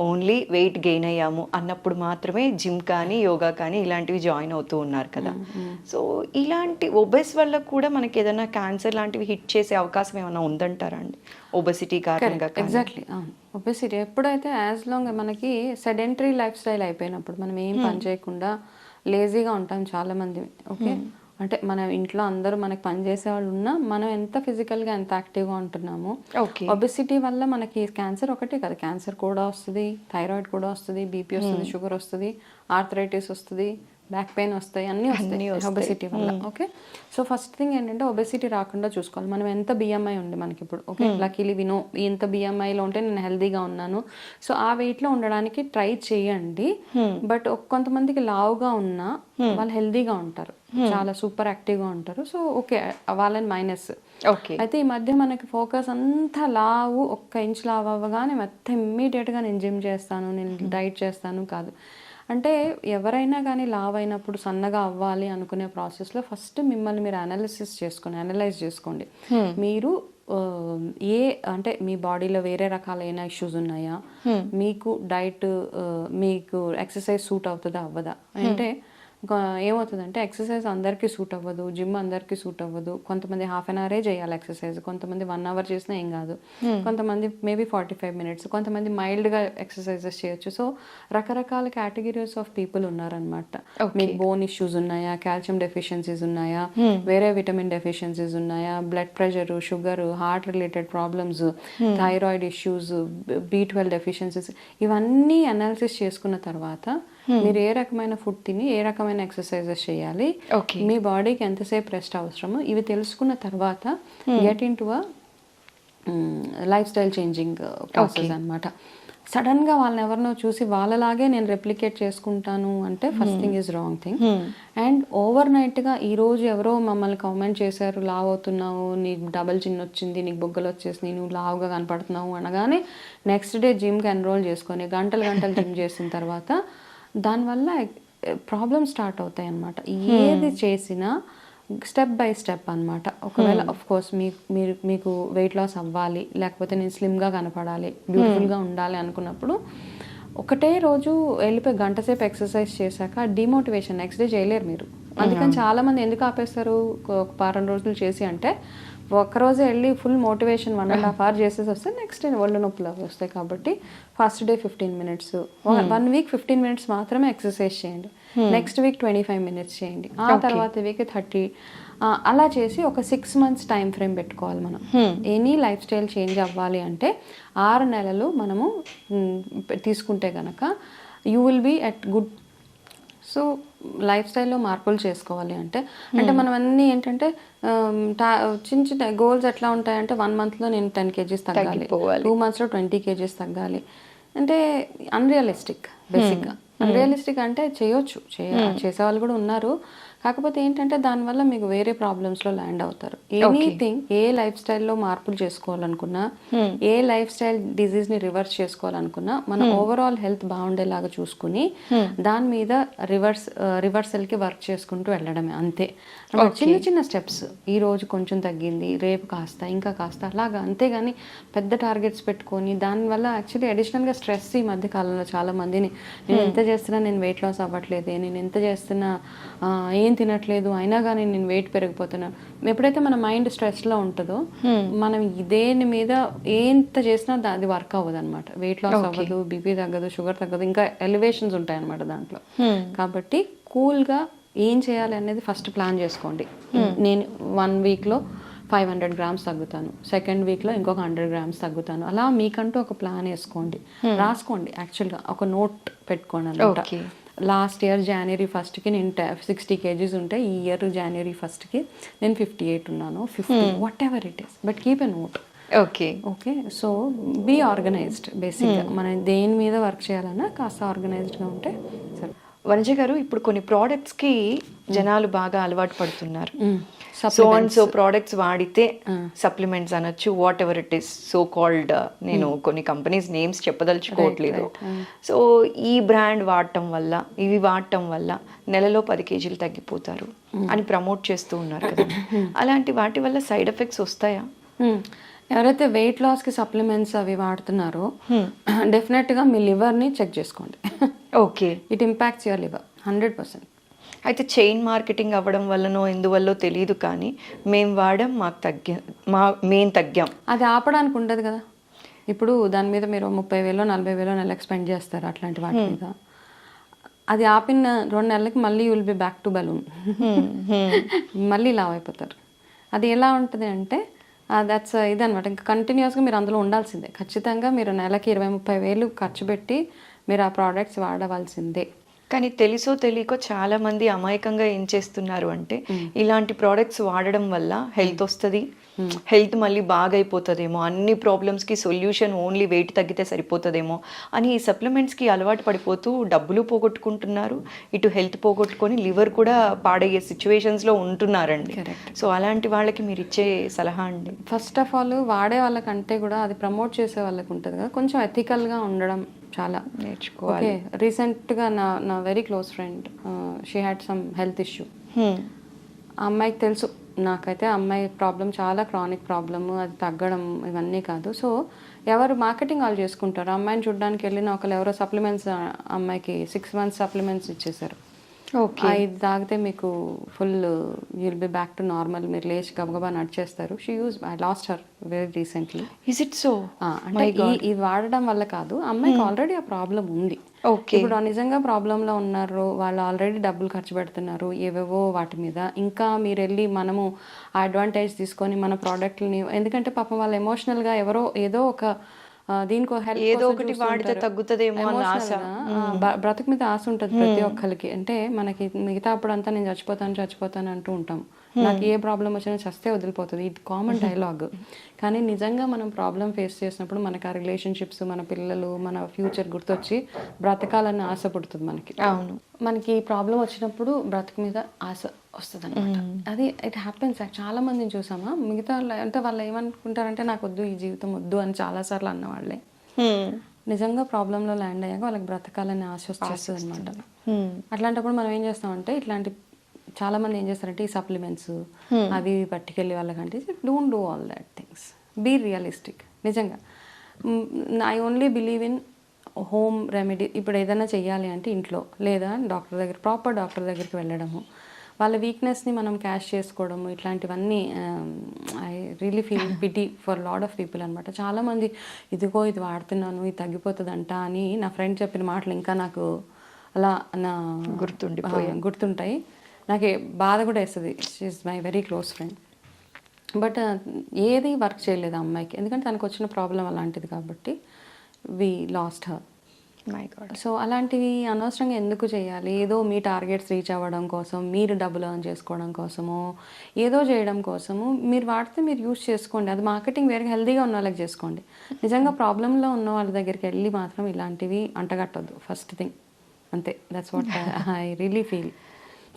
ఓన్లీ వెయిట్ గెయిన్ అయ్యాము అన్నప్పుడు మాత్రమే జిమ్ కానీ, యోగా కానీ ఇలాంటివి జాయిన్ అవుతూ ఉన్నారు కదా. సో ఇలాంటి ఒబెస్ వల్ల కూడా మనకి ఏదైనా క్యాన్సర్ లాంటివి హిట్ చేసే అవకాశం ఏమైనా ఉందంటారా అండి, ఒబెసిటీ కారణంగా? ఎగ్జాక్ట్లీ, ఒబెసిటీ ఎప్పుడైతే యాజ్ లాంగ్ మనకి సెడెంటరీ లైఫ్ స్టైల్ అయిపోయినప్పుడు, మనం ఏం పని చేయకుండా లేజీగా ఉంటాం చాలామంది. ఓకే, అంటే మన ఇంట్లో అందరూ మనకి పని చేసే వాళ్ళు ఉన్నా మనం ఎంత ఫిజికల్గా ఎంత యాక్టివ్గా ఉంటున్నాము. ఒబెసిటీ వల్ల మనకి క్యాన్సర్ ఒకటే కదా, క్యాన్సర్ కూడా వస్తుంది, థైరాయిడ్ కూడా వస్తుంది, బీపీ వస్తుంది, షుగర్ వస్తుంది, ఆర్థరైటిస్ వస్తుంది, బ్యాక్ పెయిన్ వస్తాయి, అన్నీ వస్తాయి ఒబెసిటీ వల్ల. ఓకే, సో ఫస్ట్ థింగ్ ఏంటంటే ఒబెసిటీ రాకుండా చూసుకోవాలి. మనం ఎంత బిఎంఐ ఉంది మనకి ఇప్పుడు, ఓకే, లక్కీలీ వినో ఇంత బిఎంఐలో ఉంటే నేను హెల్దీగా ఉన్నాను, సో ఆ వెయిట్లో ఉండడానికి ట్రై చేయండి. బట్ కొంతమందికి లావుగా ఉన్నా వాళ్ళు హెల్దీగా ఉంటారు, చాలా సూపర్ యాక్టివ్గా ఉంటారు. సో ఓకే, వాళ్ళని మైనస్. ఓకే, అయితే ఈ మధ్య మనకి ఫోకస్ అంతా లావు, 1 ఇంచ్ లావు అవ్వగానే మొత్తం ఇమ్మీడియట్గా నేను జిమ్ చేస్తాను, నేను డైట్ చేస్తాను కాదు. అంటే ఎవరైనా కానీ లావ్ అయినప్పుడు సన్నగా అవ్వాలి అనుకునే ప్రాసెస్లో ఫస్ట్ మిమ్మల్ని మీరు అనలైజ్ చేసుకోండి. మీరు అంటే మీ బాడీలో వేరే రకాలైన ఇష్యూస్ ఉన్నాయా, మీకు డైట్, మీకు ఎక్సర్సైజ్ సూట్ అవుతుందా అవ్వదా. అంటే ఏమవుతుందంటే ఎక్సర్సైజ్ అందరికీ సూట్ అవ్వదు, జిమ్ అందరికీ సూట్ అవ్వదు. కొంతమంది హాఫ్ అన్ అవరే చేయాలి ఎక్సర్సైజ్, కొంతమంది 1 అవర్ చేసినా ఏం కాదు, కొంతమంది మేబీ 45 మినిట్స్, కొంతమంది మైల్డ్గా ఎక్సర్సైజెస్ చేయొచ్చు. సో రకరకాల కేటగిరీస్ ఆఫ్ పీపుల్ ఉన్నారనమాట. మీకు బోన్ ఇష్యూస్ ఉన్నాయా, కాల్షియం డెఫిషియన్సీస్ ఉన్నాయా, వేరే విటమిన్ డెఫిషియన్సీస్ ఉన్నాయా, blood pressure, sugar, heart related problems, thyroid issues, B12 deficiencies, ఇవన్నీ అనాలిసిస్ చేసుకున్న తర్వాత మీరు ఏ రకమైన ఫుడ్ తిని ఏ రకమైన ఎక్సర్సైజెస్ చేయాలి, మీ బాడీకి ఎంతసేపు రెస్ట్ అవసరము, ఇవి తెలుసుకున్న తర్వాత get in to life style changing process అనమాట. సడన్గా వాళ్ళని ఎవరినో చూసి వాళ్ళలాగే నేను రెప్లికేట్ చేసుకుంటాను అంటే first thing is wrong thing. And over నైట్గా ఈరోజు ఎవరో మమ్మల్ని కామెంట్ చేశారు, లావ్ అవుతున్నావు, నీకు డబల్ చిన్ వచ్చింది, నీకు బొగ్గలు వచ్చేసి నువ్వు లావుగా కనపడుతున్నావు అనగానే నెక్స్ట్ డే జిమ్కి ఎన్రోల్ చేసుకొని గంటలు జిమ్ చేసిన తర్వాత దానివల్ల ప్రాబ్లమ్స్ స్టార్ట్ అవుతాయి అన్నమాట. ఏది చేసినా స్టెప్ బై స్టెప్ అనమాట. ఒకవేళ ఆఫ్ కోర్స్ మీకు వెయిట్ లాస్ అవ్వాలి, లేకపోతే నేను స్లిమ్గా కనపడాలి, బ్యూటిఫుల్గా ఉండాలి అనుకున్నప్పుడు ఒకటే రోజు వెళ్ళిపోయి గంట సేపు ఎక్సర్సైజ్ చేశాక డిమోటివేషన్ నెక్స్ట్ డే చేయలేరు మీరు. అందుకని చాలామంది ఎందుకు ఆపేస్తారు ఒక వారం రోజులు చేసి అంటే, ఒక్కరోజే వెళ్ళి ఫుల్ మోటివేషన్ 1.5 hours చేసేసి వస్తే నెక్స్ట్ డే ఒళ్ళు నొప్పులు అవి వస్తాయి. కాబట్టి first day 15 minutes, 1 week 15 minutes మాత్రమే ఎక్సర్సైజ్ చేయండి, నెక్స్ట్ వీక్ 25 minutes చేయండి, ఆ తర్వాత వీక్ 30, అలా చేసి ఒక 6 months టైం ఫ్రేమ్ పెట్టుకోవాలి మనం. ఎనీ లైఫ్ స్టైల్ చేంజ్ అవ్వాలి అంటే 6 నెలలు మనము తీసుకుంటే కనుక you will be at good. So లైఫ్ స్టైల్లో మార్పులు చేసుకోవాలి అంటే మనం అన్నీ ఏంటంటే చిన్న చిన్న గోల్స్ ఎట్లా ఉంటాయంటే 1 monthలో నేను 10 kgs తగ్గాలి, 2 monthsలో 20 kgs తగ్గాలి అంటే అన్రియలిస్టిక్. బేసిక్గా అన్రియలిస్టిక్ అంటే చేయొచ్చు, చేసేవాళ్ళు కూడా ఉన్నారు. కాకపోతే ఏంటంటే దానివల్ల మీకు వేరే ప్రాబ్లమ్స్లో ల్యాండ్ అవుతారు. ఎనీథింగ్, ఏ లైఫ్ స్టైల్లో మార్పులు చేసుకోవాలనుకున్నా, ఏ లైఫ్ స్టైల్ డిజీజ్ని రివర్స్ చేసుకోవాలనుకున్నా మన ఓవరాల్ హెల్త్ బాగుండేలాగా చూసుకుని దాని మీద రివర్సల్కి వర్క్ చేసుకుంటూ వెళ్ళడమే అంతే. చిన్న చిన్న స్టెప్స్, ఈ రోజు కొంచెం తగ్గింది, రేపు కాస్త, ఇంకా కాస్త, అలాగా. అంతేగాని పెద్ద టార్గెట్స్ పెట్టుకొని దానివల్ల యాక్చువల్లీ అడిషనల్గా స్ట్రెస్ ఈ మధ్య కాలంలో చాలా మందిని, నేను ఎంత చేస్తున్నా నేను వెయిట్ లాస్ అవ్వట్లేదే, నేను ఎంత చేస్తున్నా ఏం తినట్లేదు అయినా కానీ నేను వెయిట్ పెరిగిపోతున్నాను. ఎప్పుడైతే మన మైండ్ స్ట్రెస్లో ఉంటుందో మనం దేని మీద ఎంత చేసినా అది వర్క్ అవ్వదు అనమాట. వెయిట్ లాస్ అవ్వదు, బీపీ తగ్గదు, షుగర్ తగ్గదు, ఇంకా ఎలివేషన్స్ ఉంటాయి అనమాట దాంట్లో. కాబట్టి కూల్గా ఏం చేయాలి అనేది ఫస్ట్ ప్లాన్ చేసుకోండి. నేను 1 weekలో 500 grams తగ్గుతాను, సెకండ్ వీక్లో ఇంకొక 100 grams తగ్గుతాను, అలా మీకంటూ ఒక ప్లాన్ వేసుకోండి, రాసుకోండి. యాక్చువల్గా ఒక నోట్ పెట్టుకోండి అనమాట. లాస్ట్ ఇయర్ January 1st నేను 60 kgs ఉంటే ఈ ఇయర్ January 1st నేను 58 ఉన్నాను, 50, whatever it is, but keep a note. Okay. So be organized. బేసిక్గా మనం దేని మీద వర్క్ చేయాలన్నా కాస్త ఆర్గనైజ్డ్గా ఉంటే సరే. వనజ గారు, ఇప్పుడు కొన్ని ప్రోడక్ట్స్కి జనాలు బాగా అలవాటు పడుతున్నారు. సో ప్రోడక్ట్స్ వాడితే సప్లిమెంట్స్ అనొచ్చు, what ever it is so called. నేను కొన్ని కంపెనీస్ నేమ్స్ చెప్పదలుచుకోవట్లేదు. సో ఈ బ్రాండ్ వాడటం వల్ల, ఇవి వాడటం వల్ల నెలలో 10 kgs తగ్గిపోతారు అని ప్రమోట్ చేస్తూ ఉన్నారు కదా. అలాంటి వాటి వల్ల సైడ్ ఎఫెక్ట్స్ వస్తాయా? ఎవరైతే వెయిట్ లాస్కి సప్లిమెంట్స్ అవి వాడుతున్నారో డెఫినెట్గా మీ లివర్ని చెక్ చేసుకోండి. Okay. It impacts your liver 100%. అయితే చైన్ మార్కెటింగ్ అవ్వడం వల్లనో ఎందువల్లో తెలియదు కానీ మేము వాడాం, మేము తగ్గాం, అది ఆపడానికి ఉండదు కదా. ఇప్పుడు దాని మీద మీరు 30,000 40,000 నెలకు స్పెండ్ చేస్తారు అట్లాంటి వాటి మీద. అది ఆపిన 2 నెలలకి మళ్ళీ will be back to balloon, మళ్ళీ లావ్ అయిపోతారు. అది ఎలా ఉంటుంది అంటే దట్స్ ఇదనమాట. ఇంకా కంటిన్యూస్గా మీరు అందులో ఉండాల్సిందే. ఖచ్చితంగా మీరు నెలకి 20-30,000 ఖర్చు పెట్టి మీరు ఆ ప్రోడక్ట్స్ వాడవలసిందే. కానీ తెలుసో తెలియకో చాలా మంది అమాయకంగా ఏం చేస్తున్నారు అంటే, ఇలాంటి ప్రోడక్ట్స్ వాడడం వల్ల హెల్త్ వస్తుంది, హెల్త్ మళ్ళీ బాగా అయిపోతుందేమో, అన్ని ప్రాబ్లమ్స్కి సొల్యూషన్ ఓన్లీ వెయిట్ తగ్గితే సరిపోతుందేమో అని ఈ సప్లిమెంట్స్కి అలవాటు పడిపోతూ డబ్బులు పోగొట్టుకుంటున్నారు, ఇటు హెల్త్ పోగొట్టుకొని లివర్ కూడా పాడయ్యే సిచ్యువేషన్స్లో ఉంటున్నారండి. సో అలాంటి వాళ్ళకి మీరు ఇచ్చే సలహా అండి? ఫస్ట్ ఆఫ్ ఆల్ వాడే వాళ్ళకంటే కూడా అది ప్రమోట్ చేసే వాళ్ళకి ఉంటుంది కదా, కొంచెం ఎథికల్గా ఉండడం చాలా నేర్చుకోవాలి. రీసెంట్గా నా very close friend, she had some health issue. ఆ అమ్మాయికి తెలుసు, నాకైతే అమ్మాయి ప్రాబ్లం చాలా క్రానిక్ ప్రాబ్లమ్, అది తగ్గడం ఇవన్నీ కాదు. సో ఎవరు మార్కెటింగ్ వాళ్ళు చేసుకుంటారు. అమ్మాయిని చూడడానికి వెళ్ళిన ఒకళ్ళు ఎవరో సప్లిమెంట్స్, అమ్మాయికి 6 months సప్లిమెంట్స్ ఇచ్చేసారు. ఓకే. ఇది తాగితే మీకు full you'll be back to normal, మీరు లేచి గబగబా నడిచేస్తారు. I lost her very recently. Is it so? అంటే ఇది వాడడం వల్ల కాదు, అమ్మాయికి ఆల్రెడీ ఆ ప్రాబ్లం ఉంది. ఓకే. ఇప్పుడు నిజంగా ప్రాబ్లంలో ఉన్నారు, వాళ్ళు ఆల్రెడీ డబ్బులు ఖర్చు పెడుతున్నారు ఏవేవో వాటి మీద. ఇంకా మీరు వెళ్ళి మనము ఆ అడ్వాంటేజ్ తీసుకొని మన ప్రోడక్ట్ని, ఎందుకంటే పాపం వాళ్ళు ఎమోషనల్గా ఎవరో ఏదో ఒక దీనికో హెల్ప్ ఏదో ఒకటి వాడితే తగ్గుతుందేమో అన్న ఆశ. బ్రతుకు మీద ఆశ ఉంటుంది ప్రతి ఒక్కరికి. అంటే మనకి మిగతా అప్పుడంతా నేను చచ్చిపోతాను అంటూ ఉంటాం. నాకు ఏ ప్రాబ్లం వచ్చినా చస్తే వదిలిపోతుంది, ఇది కామన్ డైలాగ్. కానీ నిజంగా మనం ప్రాబ్లం ఫేస్ చేసినప్పుడు మనకి ఆ రిలేషన్షిప్స్, మన పిల్లలు, మన ఫ్యూచర్ గుర్తొచ్చి బ్రతకాలని ఆశ పుడుతుంది మనకి. అవును. మనకి ప్రాబ్లం వచ్చినప్పుడు బ్రతుకు మీద ఆశ వస్తుంది అనమాట. అది ఇట్ హ్యాపెన్స్. చాలా మందిని చూసామా, మిగతా అంటే వాళ్ళు ఏమనుకుంటారంటే నాకు వద్దు, ఈ జీవితం వద్దు అని చాలాసార్లు అన్నవాళ్ళే నిజంగా ప్రాబ్లంలో ల్యాండ్ అయ్యాక వాళ్ళకి బ్రతకాలని ఆశ వచ్చేస్తుంది అనమాట. అట్లాంటప్పుడు మనం ఏం చేస్తామంటే, ఇట్లాంటి చాలా మంది ఏం చేస్తారంటే ఈ సప్లిమెంట్స్ అవి పట్టుకెళ్ళి వాళ్ళకంటే don't do all that things, be realistic. నిజంగా I only believe in home remedy. ఇప్పుడు ఏదైనా చెయ్యాలి అంటే ఇంట్లో, లేదా డాక్టర్ దగ్గర, ప్రాపర్ డాక్టర్ దగ్గరికి వెళ్ళడము, వాళ్ళ వీక్నెస్ని మనం క్యాష్ చేసుకోవడము, ఇట్లాంటివన్నీ I really feel pity for lot of people అనమాట. చాలామంది ఇదిగో ఇది వాడుతున్నాను, ఇది తగ్గిపోతుందంట అని నా ఫ్రెండ్ చెప్పిన మాటలు ఇంకా నాకు అలా నా గుర్తుంటాయి. నాకు బాధ కూడా వేస్తుంది. She's my very close friend. But ఏది వర్క్ చేయలేదు ఆ అమ్మాయికి, ఎందుకంటే తనకు వచ్చిన ప్రాబ్లం అలాంటిది కాబట్టి we lost her. My god. So అలాంటివి అనవసరంగా ఎందుకు చేయాలి? ఏదో మీ టార్గెట్స్ రీచ్ అవ్వడం కోసం, మీరు డబ్బులు ఎర్న్ చేసుకోవడం కోసమో, ఏదో చేయడం కోసము మీరు వాడితే మీరు యూజ్ చేసుకోండి. అది మార్కెటింగ్ వేరే హెల్తీగా ఉన్న వాళ్ళకి చేసుకోండి. నిజంగా ప్రాబ్లంలో ఉన్న వాళ్ళ దగ్గరికి వెళ్ళి మాత్రం ఇలాంటివి అంటగట్టద్దు, ఫస్ట్ థింగ్. అంతే, that's what I really feel.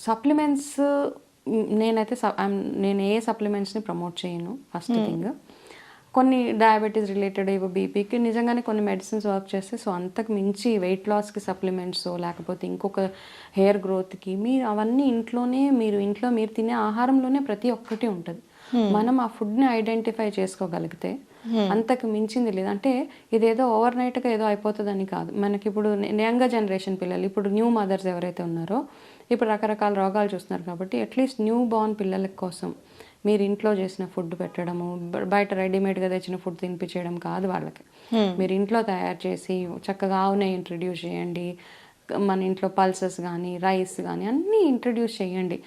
Supplements నేనైతే నేను ఏ సప్లిమెంట్స్ని ప్రమోట్ చేయను. ఫస్ట్ థింగ్, కొన్ని డయాబెటీస్ రిలేటెడ్ ఏవో బీపీకి నిజంగానే కొన్ని మెడిసిన్స్ వర్క్ చేస్తే, సో అంతకు మించి వెయిట్ లాస్కి సప్లిమెంట్స్ లేకపోతే ఇంకొక హెయిర్ గ్రోత్కి మీరు అవన్నీ ఇంట్లో మీరు తినే ఆహారంలోనే ప్రతి ఒక్కటి ఉంటుంది. మనం ఆ ఫుడ్ని ఐడెంటిఫై చేసుకోగలిగితే అంతకు మించింది లేదు. అంటే ఇదేదో ఓవర్ నైట్గా ఏదో అయిపోతుందని కాదు. మనకి ఇప్పుడు యంగర్ జనరేషన్ పిల్లలు, ఇప్పుడు న్యూ మదర్స్ ఎవరైతే ఉన్నారో, ఇప్పుడు రకరకాల రోగాలు చూస్తున్నారు కాబట్టి అట్లీస్ట్ న్యూ బార్న్ పిల్లల కోసం మీరు ఇంట్లో చేసిన ఫుడ్ పెట్టడము, బయట రెడీమేడ్గా తెచ్చిన ఫుడ్ తినిపించడం కాదు వాళ్ళకి. మీరు ఇంట్లో తయారు చేసి చక్కగా ఆవునే ఇంట్రడ్యూస్ చేయండి. మన ఇంట్లో పల్సెస్ కానీ రైస్ కానీ అన్నీ ఇంట్రడ్యూస్ చేయండి.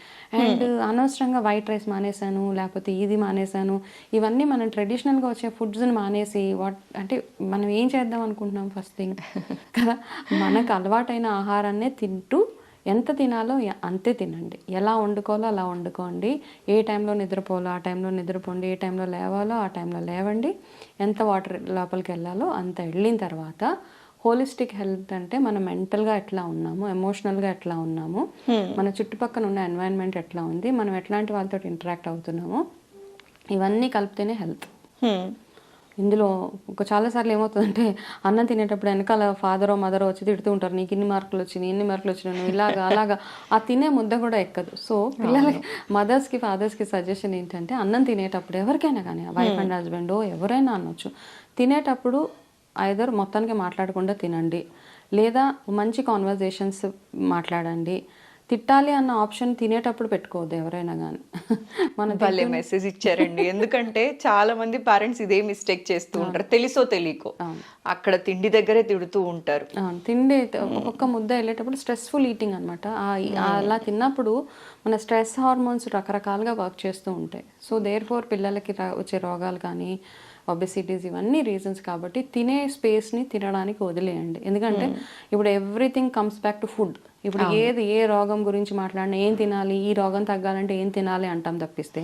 అండ్ అనవసరంగా వైట్ రైస్ మానేశాను, లేకపోతే ఇది మానేశాను, ఇవన్నీ మనం ట్రెడిషనల్గా వచ్చే ఫుడ్స్ని మానేసి అంటే మనం ఏం చేద్దాం అనుకుంటున్నాం ఫస్ట్ థింగ్ కదా. మనకు అలవాటైన ఆహారాన్నే తింటూ ఎంత తినాలో అంతే తినండి. ఎలా వండుకోవాలో అలా వండుకోండి. ఏ టైంలో నిద్రపోవాలో ఆ టైంలో నిద్రపోండి. ఏ టైంలో లేవాలో ఆ టైంలో లేవండి. ఎంత వాటర్ లోపలికి వెళ్ళాలో అంత వెళ్ళిన తర్వాత హోలిస్టిక్ హెల్త్ అంటే మనం మెంటల్గా ఎట్లా ఉన్నాము, ఎమోషనల్గా ఎట్లా ఉన్నాము, మన చుట్టుపక్కల ఉన్న ఎన్వైరన్మెంట్ ఎట్లా ఉంది, మనం ఎట్లాంటి వాళ్ళతో ఇంటరాక్ట్ అవుతున్నామో, ఇవన్నీ కలిపితేనే హెల్త్. ఇందులో చాలాసార్లు ఏమవుతుందంటే అన్నం తినేటప్పుడు వెనకాల ఫాదరో మదరో వచ్చి తిడుతూ ఉంటారు, నీకు ఇన్ని మార్కులు వచ్చినాయి, ఎన్ని మార్కులు వచ్చినాయి, ఇలాగా అలాగా. ఆ తినే ముద్ద కూడా ఎక్కదు. సో పిల్లలకి, మదర్స్కి ఫాదర్స్కి సజెషన్ ఏంటంటే, అన్నం తినేటప్పుడు ఎవరికైనా కానీ, వైఫ్ అండ్ హస్బెండ్ ఎవరైనా అనొచ్చు, తినేటప్పుడు ఐదర్ మొత్తానికి మాట్లాడకుండా తినండి, లేదా మంచి కాన్వర్జేషన్స్ మాట్లాడండి. తిట్టాలి అన్న ఆప్షన్ తినేటప్పుడు పెట్టుకోవద్దు ఎవరైనా కానీ. మన భలే మెసేజ్ ఇచ్చారండి. ఎందుకంటే చాలా మంది పేరెంట్స్ ఇదే మిస్టేక్ చేస్తూ ఉంటారు, తెలుసో తెలియకో. అక్కడ తిండి దగ్గరే తిడుతూ ఉంటారు. తిండి ఒక్కొక్క ముద్ద వెళ్ళేటప్పుడు స్ట్రెస్ఫుల్ ఈటింగ్ అనమాట. అలా తిన్నప్పుడు మన స్ట్రెస్ హార్మోన్స్ రకరకాలుగా వర్క్ చేస్తూ ఉంటాయి. సో దేర్ ఫోర్ పిల్లలకి వచ్చే రోగాలు కానీ ఒబెసిటీస్ ఇవన్నీ రీజన్స్. కాబట్టి తినే స్పేస్ని తినడానికి వదిలేయండి. ఎందుకంటే ఇప్పుడు everything comes back to food. ఇప్పుడు ఏ రోగం గురించి మాట్లాడినా ఏం తినాలి, ఈ రోగం తగ్గాలంటే ఏం తినాలి అంటాం తప్పిస్తే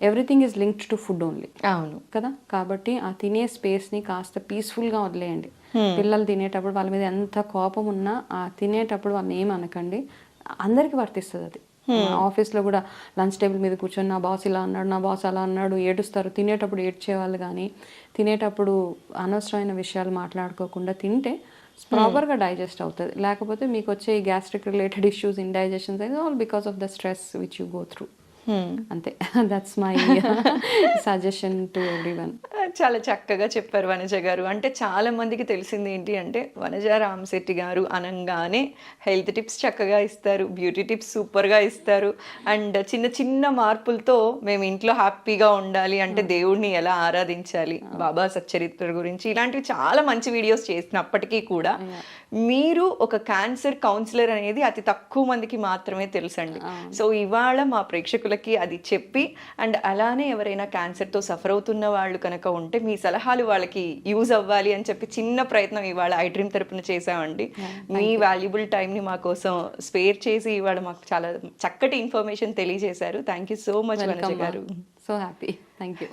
everything is linked to food only. అవును కదా. కాబట్టి ఆ తినే స్పేస్ని కాస్త పీస్ఫుల్గా వదిలేయండి. పిల్లలు తినేటప్పుడు వాళ్ళ మీద ఎంత కోపం ఉన్నా ఆ తినేటప్పుడు వాళ్ళని ఏం అనకండి. అందరికీ వర్తిస్తుంది అది. ఆఫీస్లో కూడా లంచ్ టేబుల్ మీద కూర్చొని నా బాస్ ఇలా అన్నాడు, నా బాస్ అలా అన్నాడు, ఏడుస్తారు. తినేటప్పుడు ఏడ్చేవాళ్ళు కానీ, తినేటప్పుడు అనవసరమైన విషయాలు మాట్లాడుకోకుండా తింటే ప్రాపర్గా డైజెస్ట్ అవుతుంది. లేకపోతే మీకు వచ్చే gastric related issues, indigestions, all because of the stress which you go through. అంతే. That's my suggestion to everyone. చాలా చక్కగా చెప్పారు వనజ గారు. అంటే చాలా మందికి తెలిసింది ఏంటి అంటే వనజ రామశెట్టి గారు అనంగానే హెల్త్ టిప్స్ చక్కగా ఇస్తారు, బ్యూటీ టిప్స్ సూపర్గా ఇస్తారు, అండ్ చిన్న చిన్న మార్పులతో మేము ఇంట్లో హ్యాపీగా ఉండాలి అంటే దేవుడిని ఎలా ఆరాధించాలి, బాబా సచ్చరిత్ర గురించి ఇలాంటివి చాలా మంచి వీడియోస్ చేసినప్పటికీ కూడా మీరు ఒక క్యాన్సర్ కౌన్సిలర్ అనేది అతి తక్కువ మందికి మాత్రమే తెలుసండి. సో ఇవాళ మా ప్రేక్షకులకి అది చెప్పి, అండ్ అలానే ఎవరైనా క్యాన్సర్తో సఫర్ అవుతున్న వాళ్ళు కనుక ఉంటే మీ సలహాలు వాళ్ళకి యూజ్ అవ్వాలి అని చెప్పి చిన్న ప్రయత్నం ఇవాళ ఐ డ్రీమ్ తరపున చేసామండి. మీ వాల్యుబుల్ టైంని మా కోసం స్పేర్ చేసి ఇవాళ మాకు చాలా చక్కటి ఇన్ఫర్మేషన్ తెలియజేశారు. Thank you so much Vanaja గారు. So happy. Thank you.